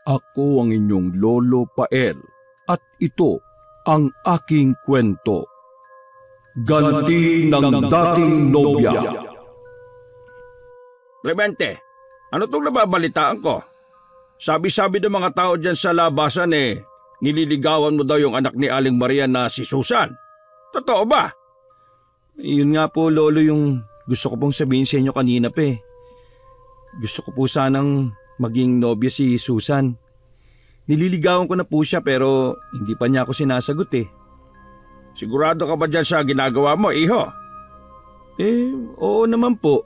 Ako ang inyong Lolo Pael at ito ang aking kwento. Ganti ng dating nobya. Clemente, ano itong nababalitaan ko? Sabi-sabi ng mga tao dyan sa labasan nililigawan mo daw yung anak ni Aling Maria na si Susan. Totoo ba? Yun nga po, Lolo, yung gusto ko pong sabihin sa inyo kanina pa eh. Gusto ko po sanang maging nobya si Susan. Nililigawan ko na po siya pero hindi pa niya ako sinasagot eh. Sigurado ka ba dyan sa ginagawa mo, iho? Oo naman po.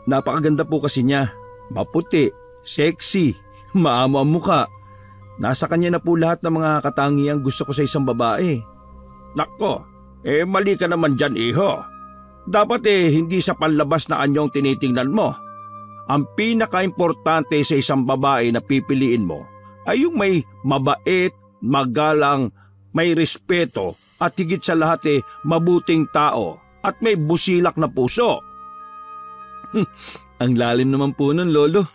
Napakaganda po kasi niya. Maputi, sexy, maamo ang muka. Nasa kanya na po lahat ng mga katangiang gusto ko sa isang babae. Nako, mali ka naman dyan, iho. Dapat hindi sa panlabas na anyong tinitingnan mo. Ang pinaka-importante sa isang babae na pipiliin mo ay yung may mabait, magalang, may respeto at higit sa lahat mabuting tao at may busilak na puso. Ang lalim naman po nun, Lolo.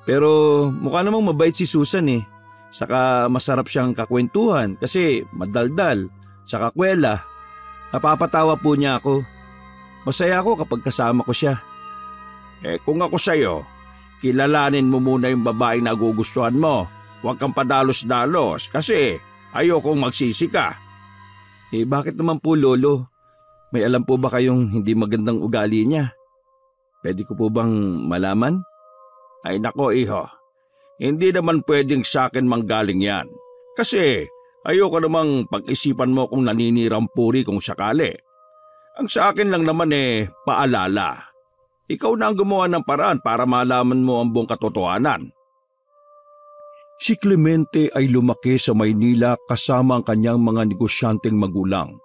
Pero mukha namang mabait si Susan eh. Saka masarap siyang kakwentuhan kasi madaldal, saka kwela. Napapatawa po niya ako. Masaya ako kapag kasama ko siya. Kung ako sa'yo, kilalanin mo muna yung babaeng nagugustuhan mo. Huwag kang padalos-dalos kasi ayokong magsisi ka. Bakit naman po, Lolo? May alam po ba kayong hindi magandang ugali niya? Pwede ko po bang malaman? Ay nako, iho. Hindi naman pwedeng sa akin manggaling yan. Kasi ayoko namang pag-isipan mo kung naninirang puri kung sakali. Ang sa akin lang naman paalala. Ikaw na ang gumawa ng paraan para malaman mo ang buong katotohanan. Si Clemente ay lumaki sa Maynila kasama ang kanyang mga negosyanteng magulang.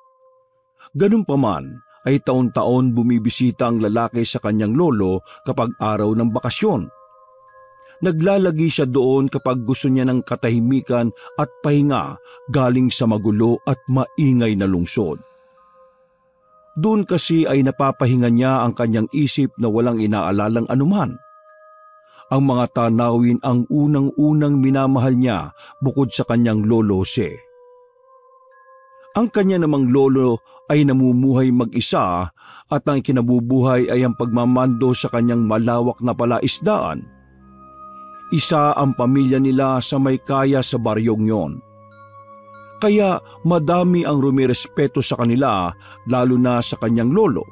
Ganun pa man ay taon-taon bumibisita ang lalaki sa kanyang lolo kapag araw ng bakasyon. Naglalagi siya doon kapag gusto niya ng katahimikan at pahinga galing sa magulo at maingay na lungsod. Doon kasi ay napapahinga niya ang kanyang isip na walang inaalalang anuman. Ang mga tanawin ang unang-unang minamahal niya bukod sa kanyang lolo Jose. Ang kanya namang lolo ay namumuhay mag-isa at ang kinabubuhay ay ang pagmamando sa kanyang malawak na palaisdaan. Isa ang pamilya nila sa may kaya sa baryong yon. Kaya madami ang rumirespeto sa kanila lalo na sa kanyang lolo.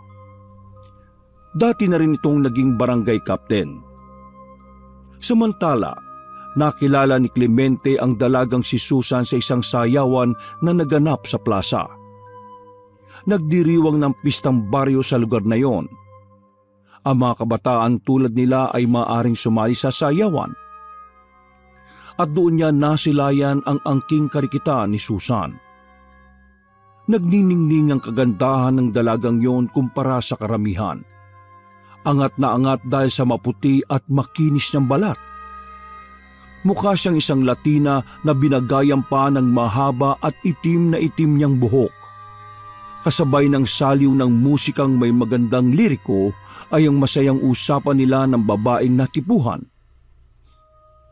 Dati na rin itong naging barangay captain. Samantala, nakilala ni Clemente ang dalagang si Susan sa isang sayawan na naganap sa plaza. Nagdiriwang ng pistang baryo sa lugar na yon. Ang mga kabataan tulad nila ay maaring sumali sa sayawan. At doon niya nasilayan ang angking karikita ni Susan. Nagniningning ang kagandahan ng dalagang yon kumpara sa karamihan. Angat na angat dahil sa maputi at makinis niyang balat. Mukha siyang isang Latina na binagayang pa ng mahaba at itim na itim niyang buhok. Kasabay ng saliw ng musikang may magandang liriko ay ang masayang usapan nila ng babaeng natipuhan.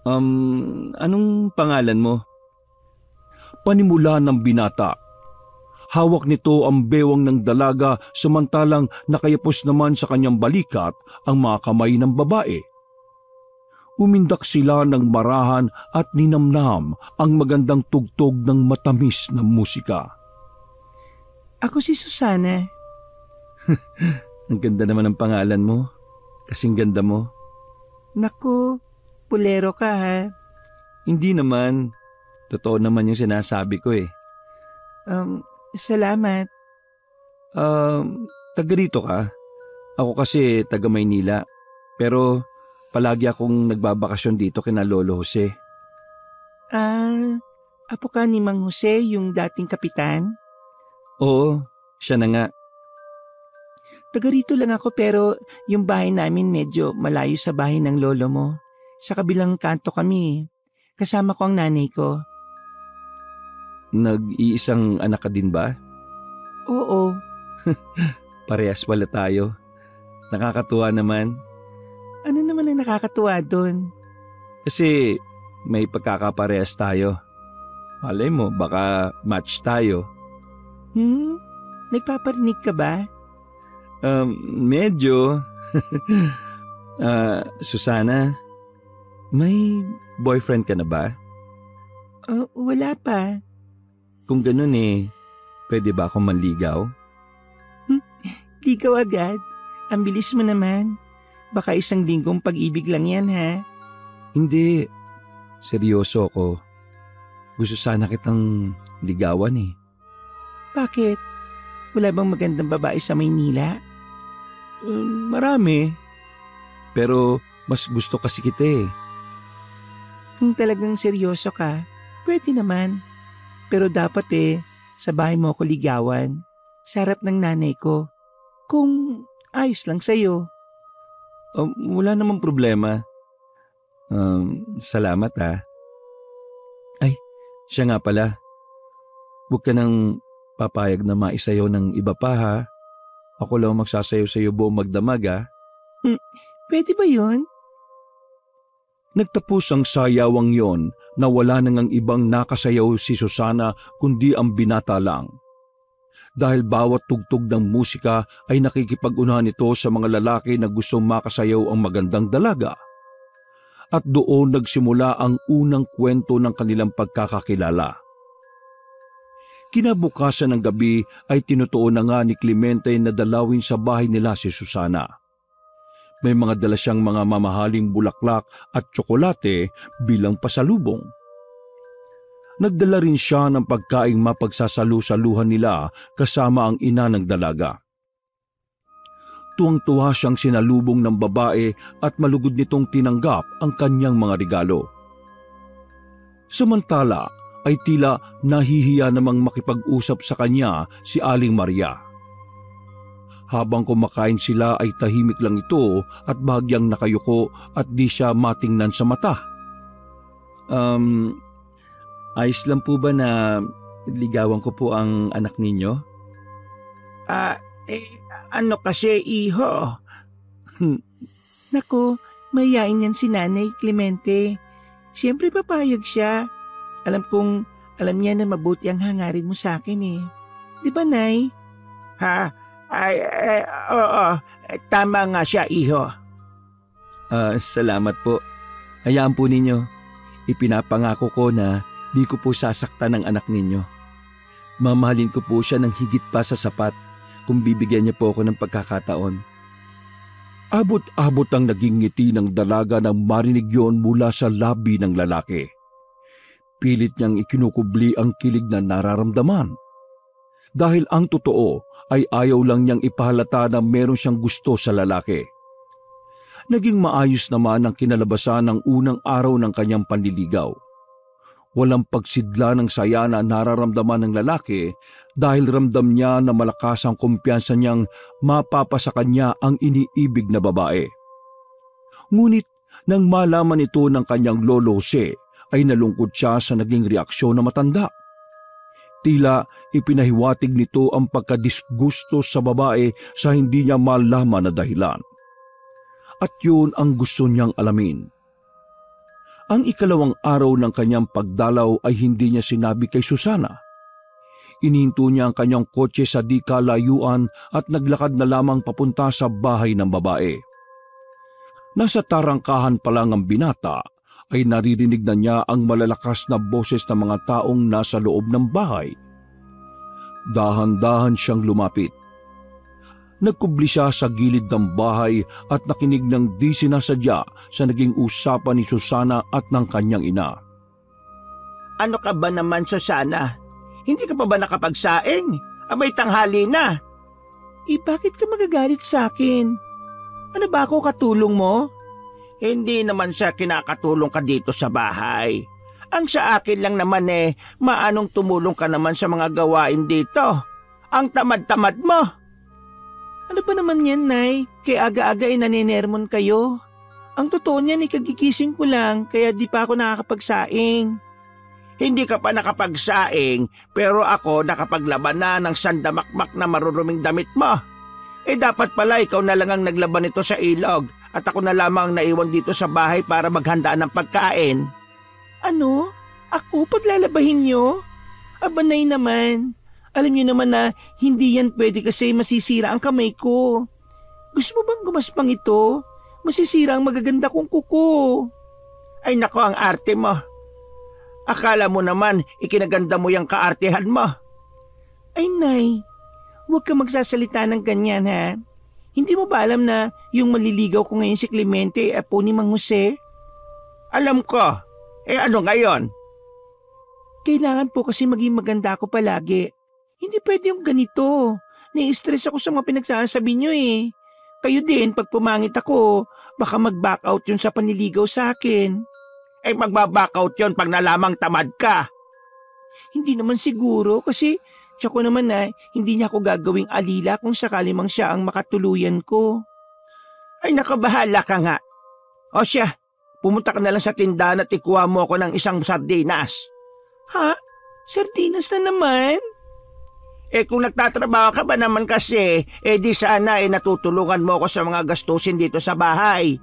Anong pangalan mo? Panimula ng binata. Hawak nito ang bewang ng dalaga samantalang nakayapos naman sa kanyang balikat ang mga kamay ng babae. Umindak sila ng marahan at ninamnam ang magandang tugtog ng matamis na musika. Ako si Susana. Ang ganda naman ng pangalan mo. Kasing ganda mo. Naku, pulero ka ha. Hindi naman. Totoo naman yung sinasabi ko eh. Salamat. Taga rito ka? Ako kasi taga Maynila. Pero palagi akong nagbabakasyon dito kina Lolo Jose. Apo ka ni Mang Jose, yung dating kapitan? Oo, siya na nga. Taga rito lang ako pero yung bahay namin medyo malayo sa bahay ng lolo mo. Sa kabilang kanto kami. Kasama ko ang nanay ko. Nag-iisang anak ka din ba? Oo. Parehas pala tayo. Nakakatuwa naman. Ano naman ang nakakatuwa doon? Kasi may pagkakaparehas tayo. Malay mo, baka match tayo. Nagpaparinig ka ba? Medyo. Susana, may boyfriend ka na ba? Wala pa. Kung ganun pwede ba akong manligaw? Ligaw agad. Ang bilis mo naman. Baka isang linggong pag-ibig lang yan, ha? Hindi. Seryoso ako. Gusto sana kitang ligawan Bakit? Wala bang magandang babae sa Maynila? Marami. Pero mas gusto kasi kita Kung talagang seryoso ka, pwede naman. Pero dapat sa bahay mo ako ligawan. Sa harap ng nanay ko. Kung ayos lang sa'yo. Wala namang problema. Salamat Ay, siya nga pala. Huwag ka nang papayag na maisayaw ng iba pa ha. Ako lang magsasayaw sa iyo buong magdamag Pwede ba yun? Nagtapos ang sayawang yon na wala nang ibang nakasayaw si Susana kundi ang binata lang. Dahil bawat tugtog ng musika ay nakikipag-unahan ito sa mga lalaki na gustong makasayaw ang magandang dalaga. At doon nagsimula ang unang kwento ng kanilang pagkakakilala. Kinabukasan ng gabi ay tinutuon na nga ni Clemente na dalawin sa bahay nila si Susana. May mga dala siyang mga mamahaling bulaklak at tsokolate bilang pasalubong. Nagdala rin siya ng pagkaing mapagsasalu-saluhan nila kasama ang ina ng dalaga. Tuwang-tuwa siyang sinalubong ng babae at malugod nitong tinanggap ang kanyang mga regalo. Samantala ay tila nahihiya namang makipag-usap sa kanya si Aling Maria. Habang kumakain sila ay tahimik lang ito at bahagyang nakayuko at di siya matingnan sa mata. Ayos lang po ba na ligawan ko po ang anak ninyo? Ano kasi, iho? Naku, mayayain yan si Nanay Clemente. Siyempre papayag siya. Alam niya na mabuti ang hangarin mo sa akin Di ba, Nay? Oo. Tama nga siya, iho. Salamat po. Hayaan po ninyo. Ipinapangako ko na di ko po sasaktan ng anak ninyo. Mamahalin ko po siya ng higit pa sa sapat kung bibigyan niya po ako ng pagkakataon. Abot-abot ang naging ngiti ng dalaga nang marinig yon mula sa labi ng lalaki. Pilit niyang ikinukubli ang kilig na nararamdaman. Dahil ang totoo ay ayaw lang niyang ipahalata na meron siyang gusto sa lalaki. Naging maayos naman ang kinalabasan ng unang araw ng kanyang panliligaw. Walang pagsidla ng saya na nararamdaman ng lalaki dahil ramdam niya na malakas ang kumpiyansa niyang mapapasa kanya ang iniibig na babae. Ngunit nang malaman ito ng kanyang lolo Jose ay nalungkot siya sa naging reaksyon na matanda. Tila ipinahiwatig nito ang pagkadisgusto sa babae sa hindi niya malaman na dahilan. At yun ang gusto niyang alamin. Ang ikalawang araw ng kanyang pagdalaw ay hindi niya sinabi kay Susana. Inihinto niya ang kanyang kotse sa di kalayuan at naglakad na lamang papunta sa bahay ng babae. Nasa tarangkahan pa lang ang binata ay naririnig na niya ang malalakas na boses ng mga taong nasa loob ng bahay. Dahan-dahan siyang lumapit. Nagkubli siya sa gilid ng bahay at nakinig ng di sinasadya sa naging usapan ni Susana at ng kanyang ina. Ano ka ba naman, Susana? Hindi ka pa ba nakapagsaing? Abay tanghali na. Bakit ka magagalit sa akin? Ano ba ako katulong mo? Hindi naman siya kinakatulong ka dito sa bahay. Ang sa akin lang naman maanong tumulong ka naman sa mga gawain dito. Ang tamad-tamad mo. Ano ba naman yan, Nay? Kaya aga-aga naninermon kayo. Ang totoo niyan kagigising ko lang kaya di pa ako nakakapagsaing. Hindi ka pa nakapagsaing pero ako nakapaglaban na ng sandamakmak na maruruming damit mo. Dapat pala ikaw na lang ang naglaban nito sa ilog at ako na lamang naiwan dito sa bahay para maghanda ng pagkain. Ano? Ako paglalabahin niyo? Abanay naman. Alam niyo naman na hindi yan pwede kasi masisira ang kamay ko. Gusto mo bang gumaspang ito? Masisira ang magaganda kong kuko. Ay nako, ang arte mo. Akala mo naman ikinaganda mo yung kaartehan mo. Ay nay, huwag ka magsasalita ng ganyan ha. Hindi mo ba alam na yung maliligaw ko ngayon si Clemente ay apo ni Mang Jose? Alam ko. Ano ngayon? Kailangan po kasi maging maganda ako palagi. Hindi pwede yung ganito. Nai-stress ako sa mga pinagsasabi nyo eh. Kayo din, pag pumangit ako, baka mag-back out yun sa panliligaw sa akin. Magba-back out yun pag nalamang tamad ka. Hindi naman siguro kasi tsaka naman na hindi niya ako gagawing alila kung sakali mang siya ang makatuluyan ko. Ay nakabahala ka nga. O siya, pumunta ka na lang sa tindahan at ikuha mo ako ng isang sardinas. Ha? Sardinas na naman? Kung nagtatrabaho ka ba naman kasi, di sana natutulungan mo ako sa mga gastusin dito sa bahay.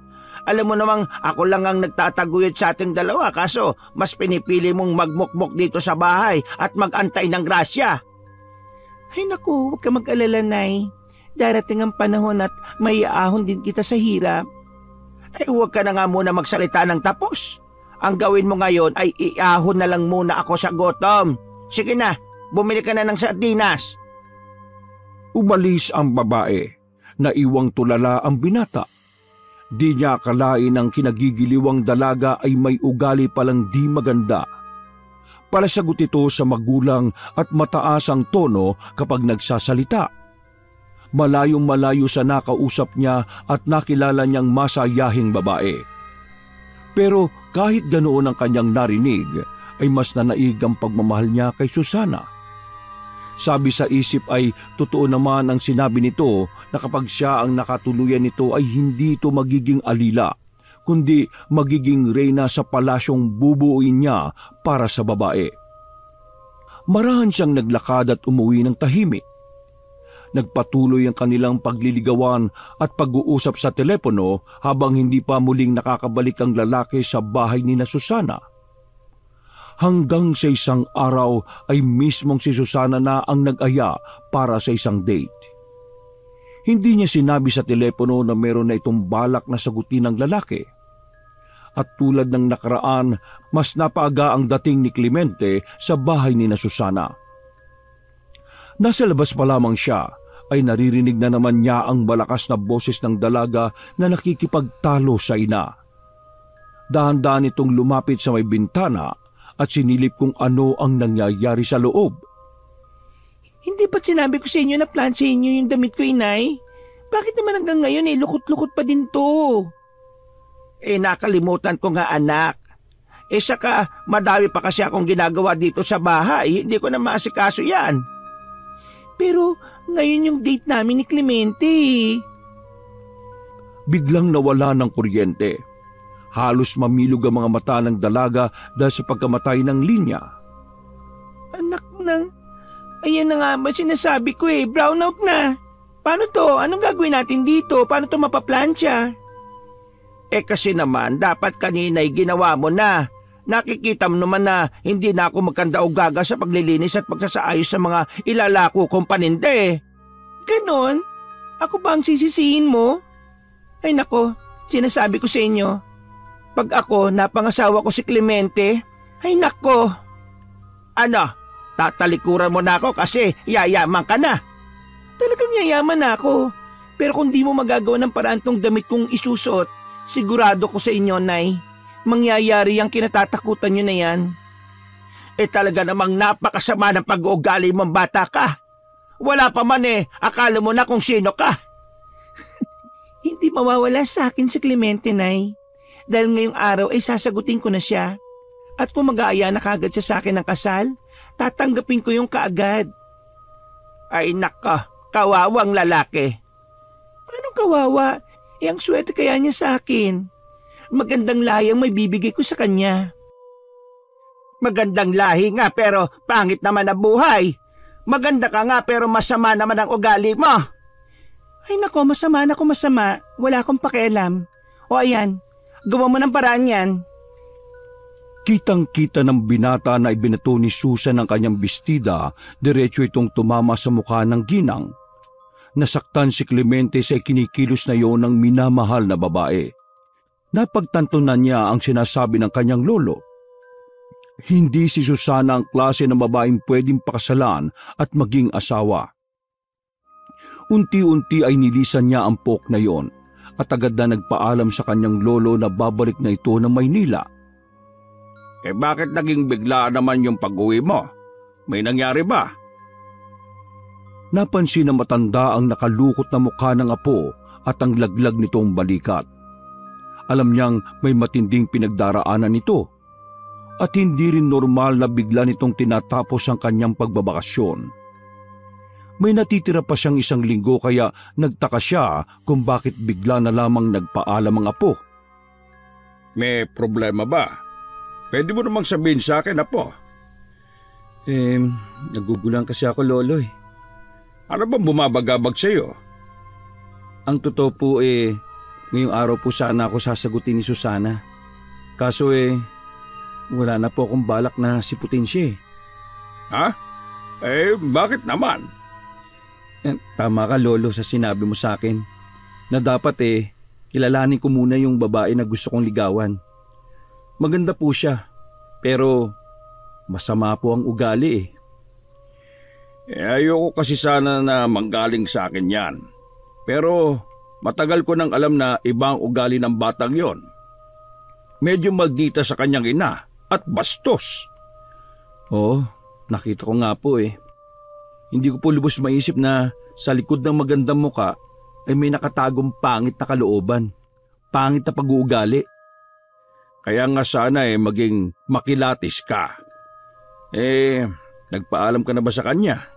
Alam mo namang ako lang ang nagtataguyod sa ating dalawa kaso mas pinipili mong magmukmok dito sa bahay at magantay ng grasya. Ay naku, huwag ka mag-alala, Nay. Darating ang panahon at may aahon din kita sa hirap. Ay huwag ka na nga muna magsalita ng tapos. Ang gawin mo ngayon ay iahon na lang muna ako sa gutom. Sige na, bumili ka na ng sardinas. Umalis ang babae. Naiwang tulala ang binata. Di niya akalain ang kinagigiliwang dalaga ay may ugali palang di maganda. Palasagot ito sa magulang at mataas ang tono kapag nagsasalita. Malayong malayo sa nakausap niya at nakilala niyang masayahing babae. Pero kahit ganoon ang kanyang narinig, ay mas nanaig ang pagmamahal niya kay Susana. Sabi sa isip ay totoo naman ang sinabi nito na kapag siya ang nakatuluyan nito ay hindi ito magiging alila, kundi magiging reyna sa palasyong bubuuin niya para sa babae. Marahan siyang naglakad at umuwi ng tahimik. Nagpatuloy ang kanilang pagliligawan at pag-uusap sa telepono habang hindi pa muling nakakabalik ang lalaki sa bahay ni na Susana. Hanggang sa isang araw ay mismong si Susana na ang nag-aya para sa isang date. Hindi niya sinabi sa telepono na meron na itong balak na sagutin ng lalaki. At tulad ng nakaraan, mas napaaga ang dating ni Clemente sa bahay ni na Susana. Nasa labas pa lamang siya ay naririnig na naman niya ang malakas na boses ng dalaga na nakikipagtalo sa ina. Dahan-dahan itong lumapit sa may bintana at sinilip kung ano ang nangyayari sa loob. Hindi ba't sinabi ko sa inyo na plansahin niyo yung damit ko, inay? Bakit naman hanggang ngayon lukot-lukot pa din to? Nakalimutan ko nga, anak. Saka madami pa kasi akong ginagawa dito sa bahay. Hindi ko na maasikaso yan. Pero ngayon yung date namin ni Clemente. Biglang nawala ng kuryente. Halos mamilog ang mga mata ng dalaga dahil sa pagkamatay ng linya. Anak ng... Ayan na nga ba sinasabi ko brownout na. Paano to? Anong gagawin natin dito? Paano to mapaplansya? Kasi naman dapat kanina'y ginawa mo na. Nakikita mo naman na hindi na ako magkanda o gaga sa paglilinis at pagsasaayos sa mga ilalako kong paninde. Ganon? Ako ba ang sisisihin mo? Ay nako, sinasabi ko sa inyo. Pag ako napangasawa ko si Clemente, ay nako. Ano? Tatalikuran mo na ako kasi yayaman ka na. Talagang yayaman na ako. Pero kung di mo magagawa ng paraan tong damit kong isusot, sigurado ko sa inyo, Nay, mangyayari ang kinatatakutan nyo na yan. Talaga namang napakasama ng pag-uugali mong bata ka. Wala pa man akala mo na kung sino ka. Hindi mawawala sa akin si Clemente, Nay. Dahil ngayong araw ay sasagutin ko na siya. At kung mag-aaya na kagad siya sa akin ng kasal, tatanggapin ko yung kaagad. Ay naka, kawawang lalaki. Paano kawawa? Ang swerte kaya niya sa akin. Magandang lahi ang may bibigay ko sa kanya. Magandang lahi nga pero pangit naman ang buhay. Maganda ka nga pero masama naman ang ugali mo. Ay nako, masama na kung masama. Wala akong pakialam. O ayan, gawa mo ng paraan yan. Kitang-kita ng binata na ibinato ni Susan ang kanyang bestida, diretso itong tumama sa mukha ng ginang. Nasaktan si Clemente sa ikinikilos na iyon ng minamahal na babae. Napagtanto na niya ang sinasabi ng kanyang lolo. Hindi si Susana ang klase ng babaeng pwedeng pakasalan at maging asawa. Unti-unti ay nilisan niya ang pok na iyon at agad na nagpaalam sa kanyang lolo na babalik na ito ng Maynila. Bakit naging bigla naman yung pag-uwi mo? May nangyari ba? Napansin na matanda ang nakalukot na mukha ng apo at ang laglag nitong balikat. Alam niyang may matinding pinagdaraanan nito at hindi rin normal na bigla nitong tinatapos ang kanyang pagbabakasyon. May natitira pa siyang 1 linggo kaya nagtaka siya kung bakit bigla na lamang nagpaalam ang apo. May problema ba? Pwede mo namang sabihin sa akin, apo. Nagugulan kasi ako, lolo eh. Ano bang bumabagabag sa'yo? Ang totoo po ngayong araw po sana ako sasagutin ni Susana. Kaso wala na po akong balak na siputin siya eh. Ha? Bakit naman? Tama ka, lolo, sa sinabi mo sa akin na dapat kilalanin ko muna yung babae na gusto kong ligawan. Maganda po siya, pero masama po ang ugali Ayoko kasi sana na manggaling sa akin yan. Pero matagal ko nang alam na ibang ugali ng batang yon. Medyo maldita sa kanyang ina at bastos. Oo, nakita ko nga po Hindi ko po lubos maisip na sa likod ng magandang muka ay may nakatagong pangit na kalooban, pangit na pag-uugali. Kaya nga sana maging makilatis ka. Nagpaalam ka na ba sa kanya?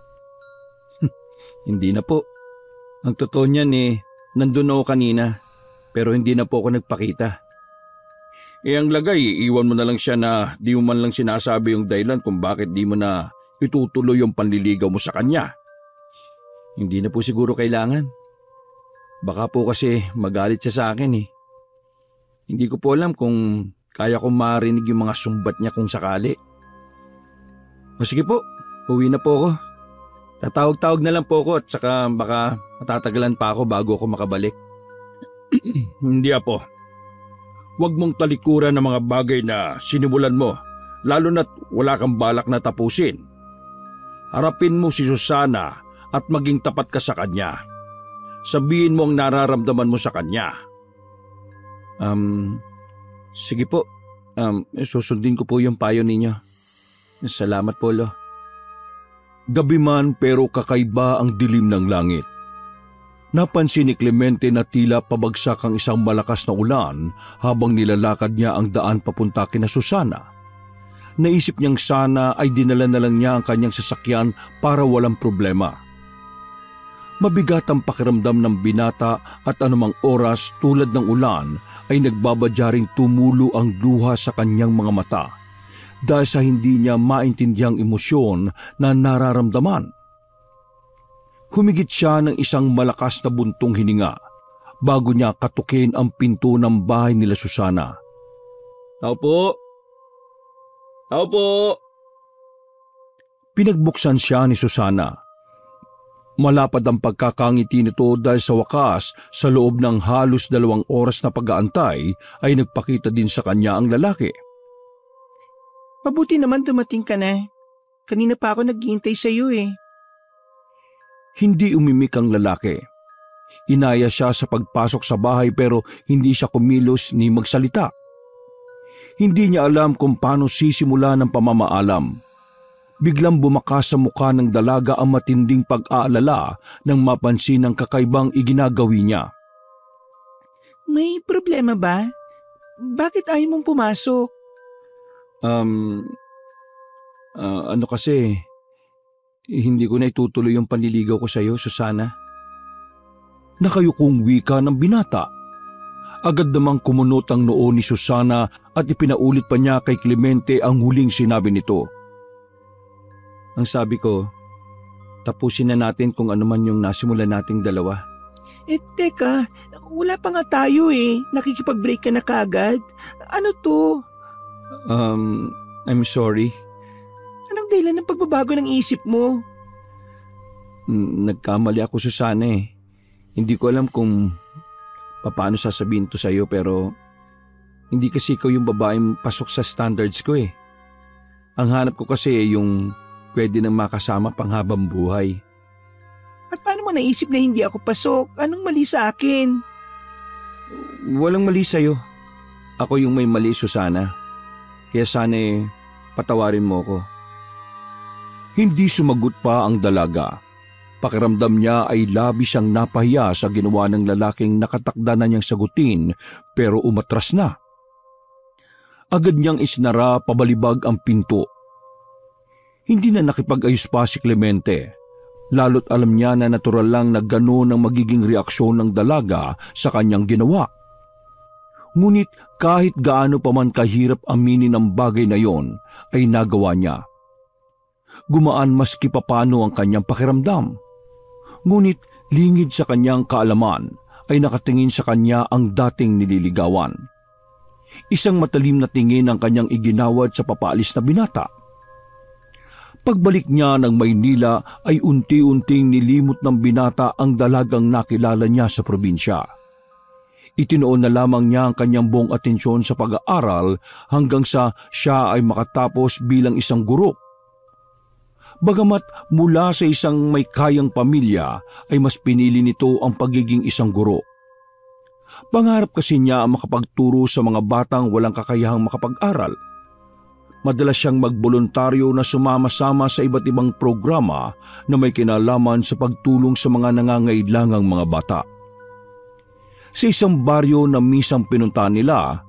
Hindi na po. Ang totoo niyan nandun ako kanina, pero hindi na po ako nagpakita. Ang lagay, iwan mo na lang siya na di mo man lang sinasabi yung dahilan kung bakit di mo na itutuloy yung panliligaw mo sa kanya. Hindi na po siguro kailangan. Baka po kasi magalit siya sa akin Hindi ko po alam kung kaya kong marinig yung mga sumbat niya kung sakali. O sige po, uwi na po ako. Tatawag-tawag na lang po ako at saka baka matatagalan pa ako bago ako makabalik. Hindi, apo. Huwag mong talikuran ng mga bagay na sinimulan mo, lalo na't wala kang balak na tapusin. Harapin mo si Susana at maging tapat ka sa kanya. Sabihin mo ang nararamdaman mo sa kanya. Sige po. Susundin ko po yung payo ninyo. Salamat po, lo. Gabi man pero kakaiba ang dilim ng langit. Napansin ni Clemente na tila pabagsak ang isang malakas na ulan habang nilalakad niya ang daan papunta kina Susana. Naisip niyang sana ay dinala na lang niya ang kanyang sasakyan para walang problema. Mabigat ang pakiramdam ng binata at anumang oras tulad ng ulan ay nagbabadyaring tumulo ang luha sa kanyang mga mata dahil sa hindi niya maintindiang emosyon na nararamdaman. Humigit siya ng isang malakas na buntong hininga bago niya katukin ang pinto ng bahay nila Susana. Tao po! Tao po! Pinagbuksan siya ni Susana. Malapad ang pagkakangiti nito dahil sa wakas sa loob ng halos 2 oras na pag-aantay ay nagpakita din sa kanya ang lalaki. Mabuti naman dumating ka na. Kanina pa ako naghihintay sa iyo Hindi umimik ang lalaki. Inaya siya sa pagpasok sa bahay pero hindi siya kumilos ni magsalita. Hindi niya alam kung paano sisimula ng pamamaalam. Biglang bumakas sa mukha ng dalaga ang matinding pag-aalala nang mapansin ang kakaibang iginagawi niya. May problema ba? Bakit ayaw mong pumasok? Ano kasi, hindi ko na itutuloy yung panliligaw ko sa iyo, Susana. Nakayukong wika ng binata. Agad namang kumunot ang noo ni Susana at ipinaulit pa niya kay Clemente ang huling sinabi nito. Ang sabi ko, tapusin na natin kung ano man yung nasimulan nating dalawa. Teka, wala pa nga tayo Nakikipag-break ka na kagad. Ano to? I'm sorry. Anong dahilan ng pagbabago ng isip mo? Nagkamali ako, Susana eh. Hindi ko alam kung paano sasabihin to sa'yo pero hindi kasi ikaw yung babaeng pasok sa standards ko eh. Ang hanap ko kasi yung pwede nang makasama panghabang buhay. At paano mo naisip na hindi ako pasok? Anong mali sa akin? Walang mali sa'yo. Ako yung may mali, Susana. Kaya sana patawarin mo ko. Hindi sumagot pa ang dalaga. Pakiramdam niya ay labis siyang napahiya sa ginawa ng lalaking nakatakda na niyang sagutin pero umatras na. Agad niyang isinara pabalibag ang pinto. Hindi na nakipag-ayos pa si Clemente. Lalo't alam niya na natural lang na gano'n ang magiging reaksyon ng dalaga sa kanyang ginawa. Ngunit kahit gaano pa man kahirap aminin ang bagay na yon ay nagawa niya. Gumaan maski papano ang kanyang pakiramdam. Ngunit lingid sa kanyang kaalaman ay nakatingin sa kanya ang dating nililigawan. Isang matalim na tingin ang kanyang iginawad sa papaalis na binata. Pagbalik niya ng Maynila ay unti-unting nilimot ng binata ang dalagang nakilala niya sa probinsya. Itinoon na lamang niya ang kanyang buong atensyon sa pag-aaral hanggang sa siya ay makatapos bilang isang guro. Bagamat mula sa isang may kayang pamilya ay mas pinili nito ang pagiging isang guro. Pangarap kasi niya ang makapagturo sa mga batang walang kakayahang makapag-aral. Madalas siyang magboluntaryo na sumama-sama sa iba't ibang programa na may kinalaman sa pagtulong sa mga nangangailangang mga bata. Sa isang baryo na misang pinuntahan nila,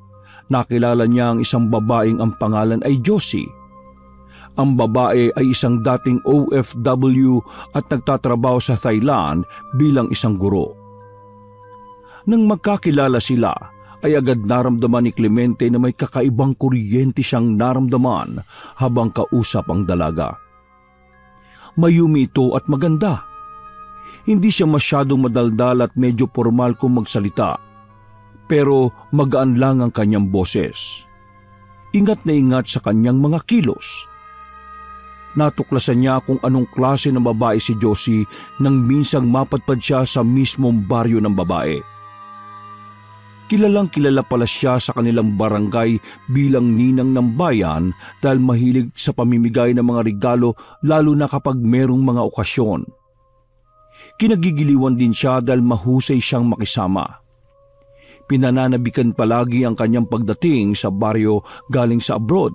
nakilala niya ang isang babaeng ang pangalan ay Josie. Ang babae ay isang dating OFW at nagtatrabaho sa Thailand bilang isang guro. Nang magkakilala sila, ay agad naramdaman ni Clemente na may kakaibang kuryente siyang naramdaman habang kausap ang dalaga. Mayumi ito at maganda. Hindi siya masyadong madaldal at medyo formal kung magsalita, pero magaan lang ang kanyang boses. Ingat na ingat sa kanyang mga kilos. Natuklasan niya kung anong klase ng babae si Josie nang minsang mapadpad siya sa mismong baryo ng babae. Kilalang kilala pala siya sa kanilang barangay bilang ninang ng bayan dahil mahilig sa pamimigay ng mga regalo lalo na kapag merong mga okasyon. Kinagigiliwan din siya dahil mahusay siyang makisama. Pinananabikan palagi ang kanyang pagdating sa baryo galing sa abroad.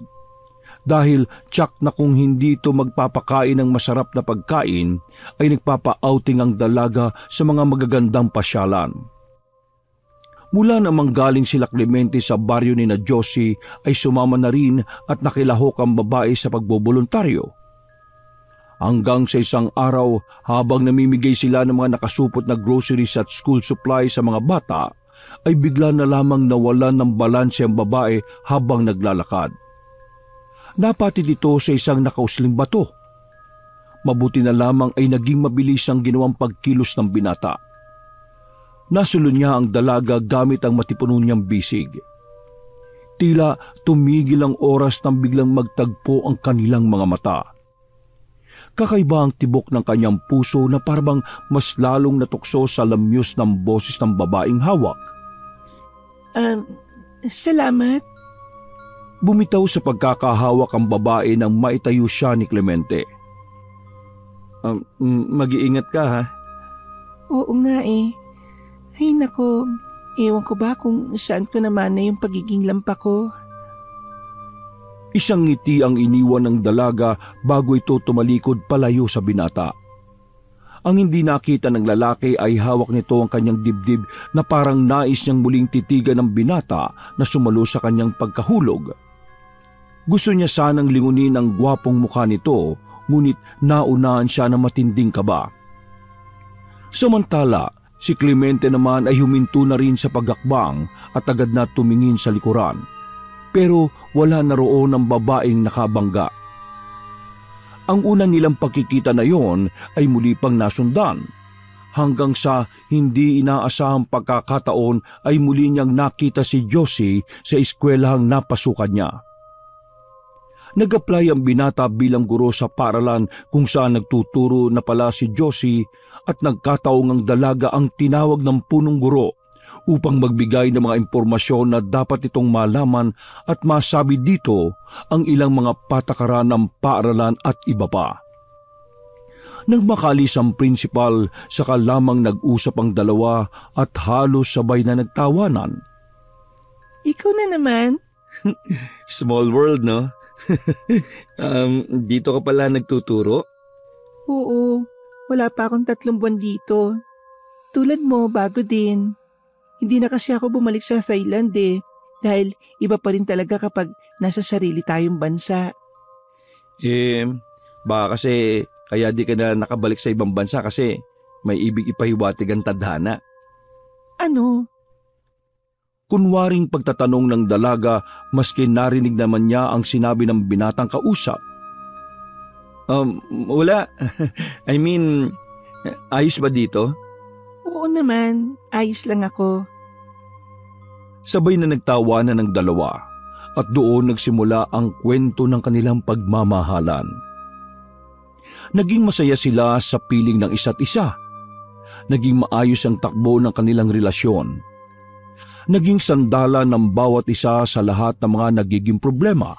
Dahil tsak na kung hindi ito magpapakain ng masarap na pagkain ay nagpapa-outing ang dalaga sa mga magagandang pasyalan. Mula namang galing sila Clemente sa baryo ni na Josie ay sumama na rin at nakilahok ang babae sa pagboboluntaryo. Hanggang sa isang araw habang namimigay sila ng mga nakasupot na groceries at school supplies sa mga bata ay bigla na lamang nawalan ng balanse ang babae habang naglalakad. Napatid ito sa isang nakausling bato. Mabuti na lamang ay naging mabilis ang ginawang pagkilos ng binata. Nasulon niya ang dalaga gamit ang matipuno niyang bisig. Tila tumigil ang oras nang biglang magtagpo ang kanilang mga mata. Kakaiba ang tibok ng kanyang puso na parang mas lalong natukso sa lamyos ng boses ng babaeng hawak. Salamat. Bumitaw sa pagkakahawak ang babae nang maitayo siya ni Clemente. Mag-iingat ka ha? Oo nga eh. Ay nako, ewan ko ba kung saan ko naman na yung pagiging lampa ko. Isang ngiti ang iniwan ng dalaga bago ito tumalikod palayo sa binata. Ang hindi nakita ng lalaki ay hawak nito ang kanyang dibdib na parang nais niyang muling titigan ng binata na sumalo sa kanyang pagkahulog. Gusto niya sanang lingunin ang gwapong mukha nito, ngunit naunahan siya ng matinding kaba. Samantala, si Clemente naman ay huminto na rin sa pagakbang at agad na tumingin sa likuran. Pero wala na roon ang babaeng nakabangga. Ang una nilang pagkikita na yon ay muli pang nasundan. Hanggang sa hindi inaasahang pagkakataon ay muli niyang nakita si Josie sa eskwelahang napasukan niya. Nag-apply ang binata bilang guro sa paaralan kung saan nagtuturo na pala si Josie at nagkataong ang dalaga ang tinawag ng punong guro upang magbigay ng mga impormasyon na dapat itong malaman at masabi dito ang ilang mga patakaran ng paaralan at iba pa. Nang makalis ang prinsipal, saka lamang nag-usap ang dalawa at halos sabay na nagtawanan. Ikaw na naman. Small world, no? Dito ka pala nagtuturo? Oo, wala pa akong 3 buwan dito. Tulad mo, bago din. Hindi na kasi ako bumalik sa Thailand dahil iba pa rin talaga kapag nasa sarili tayong bansa. Baka kasi kaya di ka na nakabalik sa ibang bansa kasi may ibig ipahiwatig ang tadhana. Ano? Kunwaring pagtatanong ng dalaga maski narinig naman niya ang sinabi ng binatang kausap. Wala. I mean, ayos ba dito? Oo naman, ayos lang ako. Sabay na nagtawanan ng dalawa at doon nagsimula ang kwento ng kanilang pagmamahalan. Naging masaya sila sa piling ng isa't isa. Naging maayos ang takbo ng kanilang relasyon. Naging sandalan ng bawat isa sa lahat ng mga nagiging problema.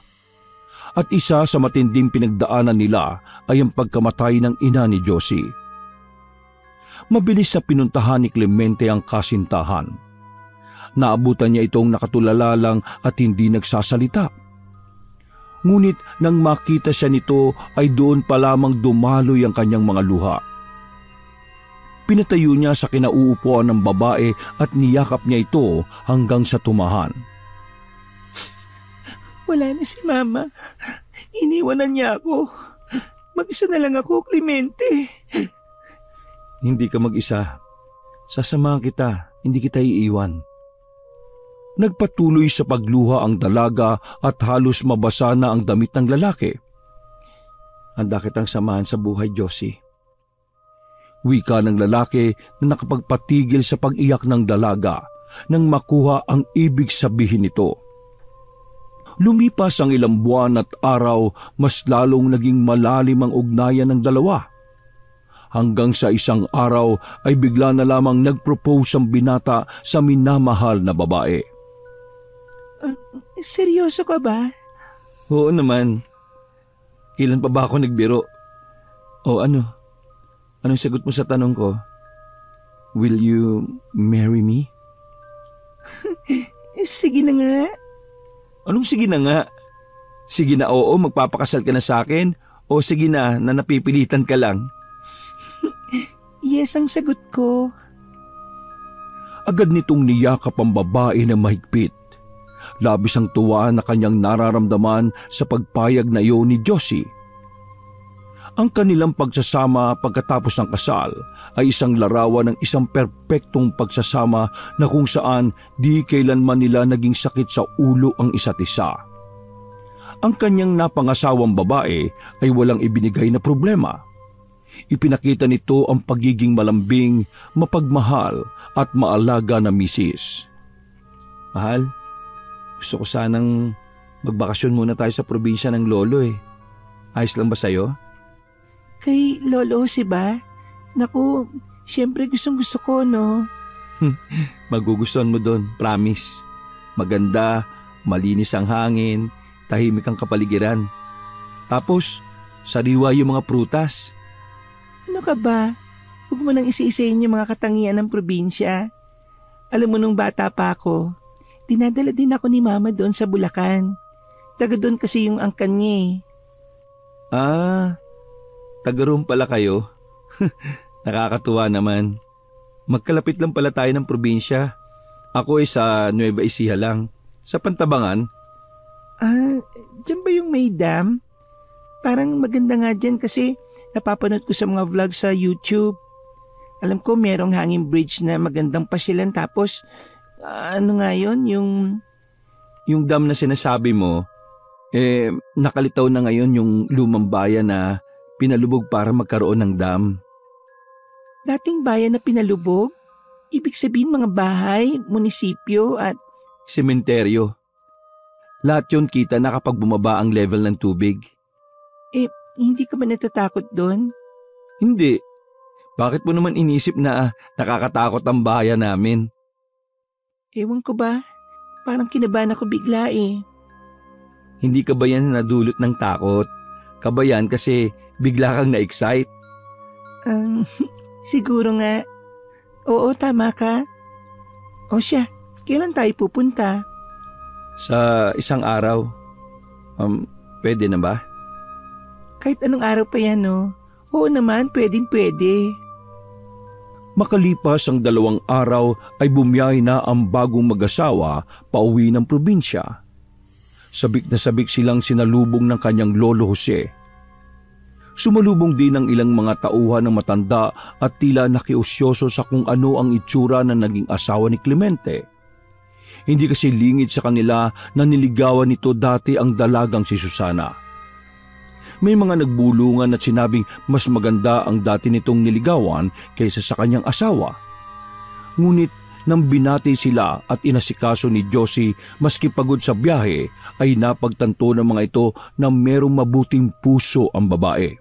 At isa sa matinding pinagdaanan nila ay ang pagkamatay ng ina ni Josie. Mabilis na pinuntahan ni Clemente ang kasintahan. Naabutan niya itong nakatulala lang at hindi nagsasalita. Ngunit nang makita siya nito ay doon pa lamang dumaloy ang kanyang mga luha. Pinatayo niya sa kinauupuan ng babae at niyakap niya ito hanggang sa tumahan. Wala na si Mama. Iniwanan niya ako. Mag-isa na lang ako, Clemente. Hindi ka mag-isa. Sasamahan kita, hindi kita iiwan. Nagpatuloy sa pagluha ang dalaga at halos mabasa na ang damit ng lalaki. Handa kitang samahan sa buhay, Josie. Wika ng lalaki na nakapagpatigil sa pag-iyak ng dalaga nang makuha ang ibig sabihin nito. Lumipas ang ilang buwan at araw, mas lalong naging malalim ang ugnayan ng dalawa. Hanggang sa isang araw ay bigla na lamang nag-propose ang binata sa minamahal na babae. Seryoso ka ba? Oo naman. Ilan pa ba ako nagbiro? O ano? Anong sagot mo sa tanong ko? Will you marry me? Sige na nga. Anong sige na nga? Sige na oo, magpapakasal ka na sa akin? O sige na napipilitan ka lang? Yes ang sagot ko. Agad nitong niyakap ang babae na mahigpit. Labis ang tuwa na kanyang nararamdaman sa pagpayag na iyon ni Josie. Ang kanilang pagsasama pagkatapos ng kasal ay isang larawan ng isang perpektong pagsasama na kung saan di kailanman nila naging sakit sa ulo ang isa't isa. Ang kanyang napangasawang babae ay walang ibinigay na problema. Ipinakita nito ang pagiging malambing, mapagmahal at maalaga na misis. Mahal, gusto ko sanang magbakasyon muna tayo sa probinsya ng lolo eh. Ayos lang ba sa'yo? Kay Lolo si ba? Naku, siyempre gustong gusto ko, no? Magugustuhan mo doon, promise. Maganda, malinis ang hangin, tahimik ang kapaligiran. Tapos, sariwa yung mga prutas. Ano ka ba? Huwag mo nang isi-isayin yung mga katangian ng probinsya. Alam mo nung bata pa ako, dinadala din ako ni Mama doon sa Bulacan. Taga doon kasi yung angkan niya eh. Taga roon pala kayo. Nakakatuwa naman. Magkalapit lang pala tayo ng probinsya. Ako ay sa Nueva Ecija lang. Sa Pantabangan. Diyan ba yung may dam? Parang maganda nga dyan kasi napapanood ko sa mga vlog sa YouTube. Alam ko merong hanging bridge na magandang pasyalan tapos ano nga yun? Yung dam na sinasabi mo, nakalitaw na ngayon yung lumang bayan na pinalubog para magkaroon ng dam. Dating bayan na pinalubog? Ibig sabihin mga bahay, munisipyo at... Sementeryo. Lahat yun kita na kapag bumaba ang level ng tubig. Hindi ka ba natatakot doon? Hindi. Bakit mo naman inisip na nakakatakot ang bahayan namin? Ewan ko ba? Parang kinabahan ako bigla eh. Hindi ka ba yan nadulot ng takot? Kabayan kasi bigla kang na-excite. Siguro nga. Oo, tama ka. O siya, kailan tayo pupunta? Sa isang araw. Pwede na ba? Kahit anong araw pa yan, no? Oo naman, pwede. Makalipas ang 2 araw ay bumiyahe na ang bagong mag-asawa pauwi ng probinsya. Sabik na sabik silang sinalubong ng kanyang lolo Jose. Sumalubong din ang ilang mga tauhan ng matanda at tila nakiusyoso sa kung ano ang itsura ng naging asawa ni Clemente. Hindi kasi lingid sa kanila na niligawan nito dati ang dalagang si Susana. May mga nagbulungan at sinabing mas maganda ang dati nitong niligawan kaysa sa kanyang asawa. Ngunit nang binati sila at inasikaso ni Josie maski pagod sa biyahe ay napagtanto ng mga ito na merong mabuting puso ang babae.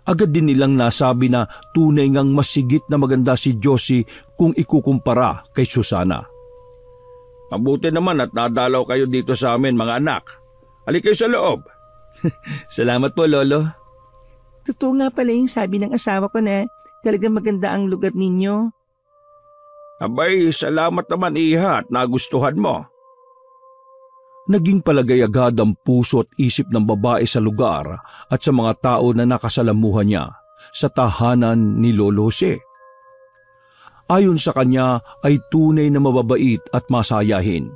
Agad din nilang nasabi na tunay ngang masigit na maganda si Josie kung ikukumpara kay Susana. Mabuti naman at nadalaw kayo dito sa amin mga anak. Halika kayo sa loob. Salamat po, Lolo. Totoo nga pala yung sabi ng asawa ko na talagang maganda ang lugar ninyo. Abay, salamat naman iha at nagustuhan mo. Naging palagay agad ang puso at isip ng babae sa lugar at sa mga tao na nakasalamuhan niya sa tahanan ni Lolo Jose. Ayon sa kanya ay tunay na mababait at masayahin.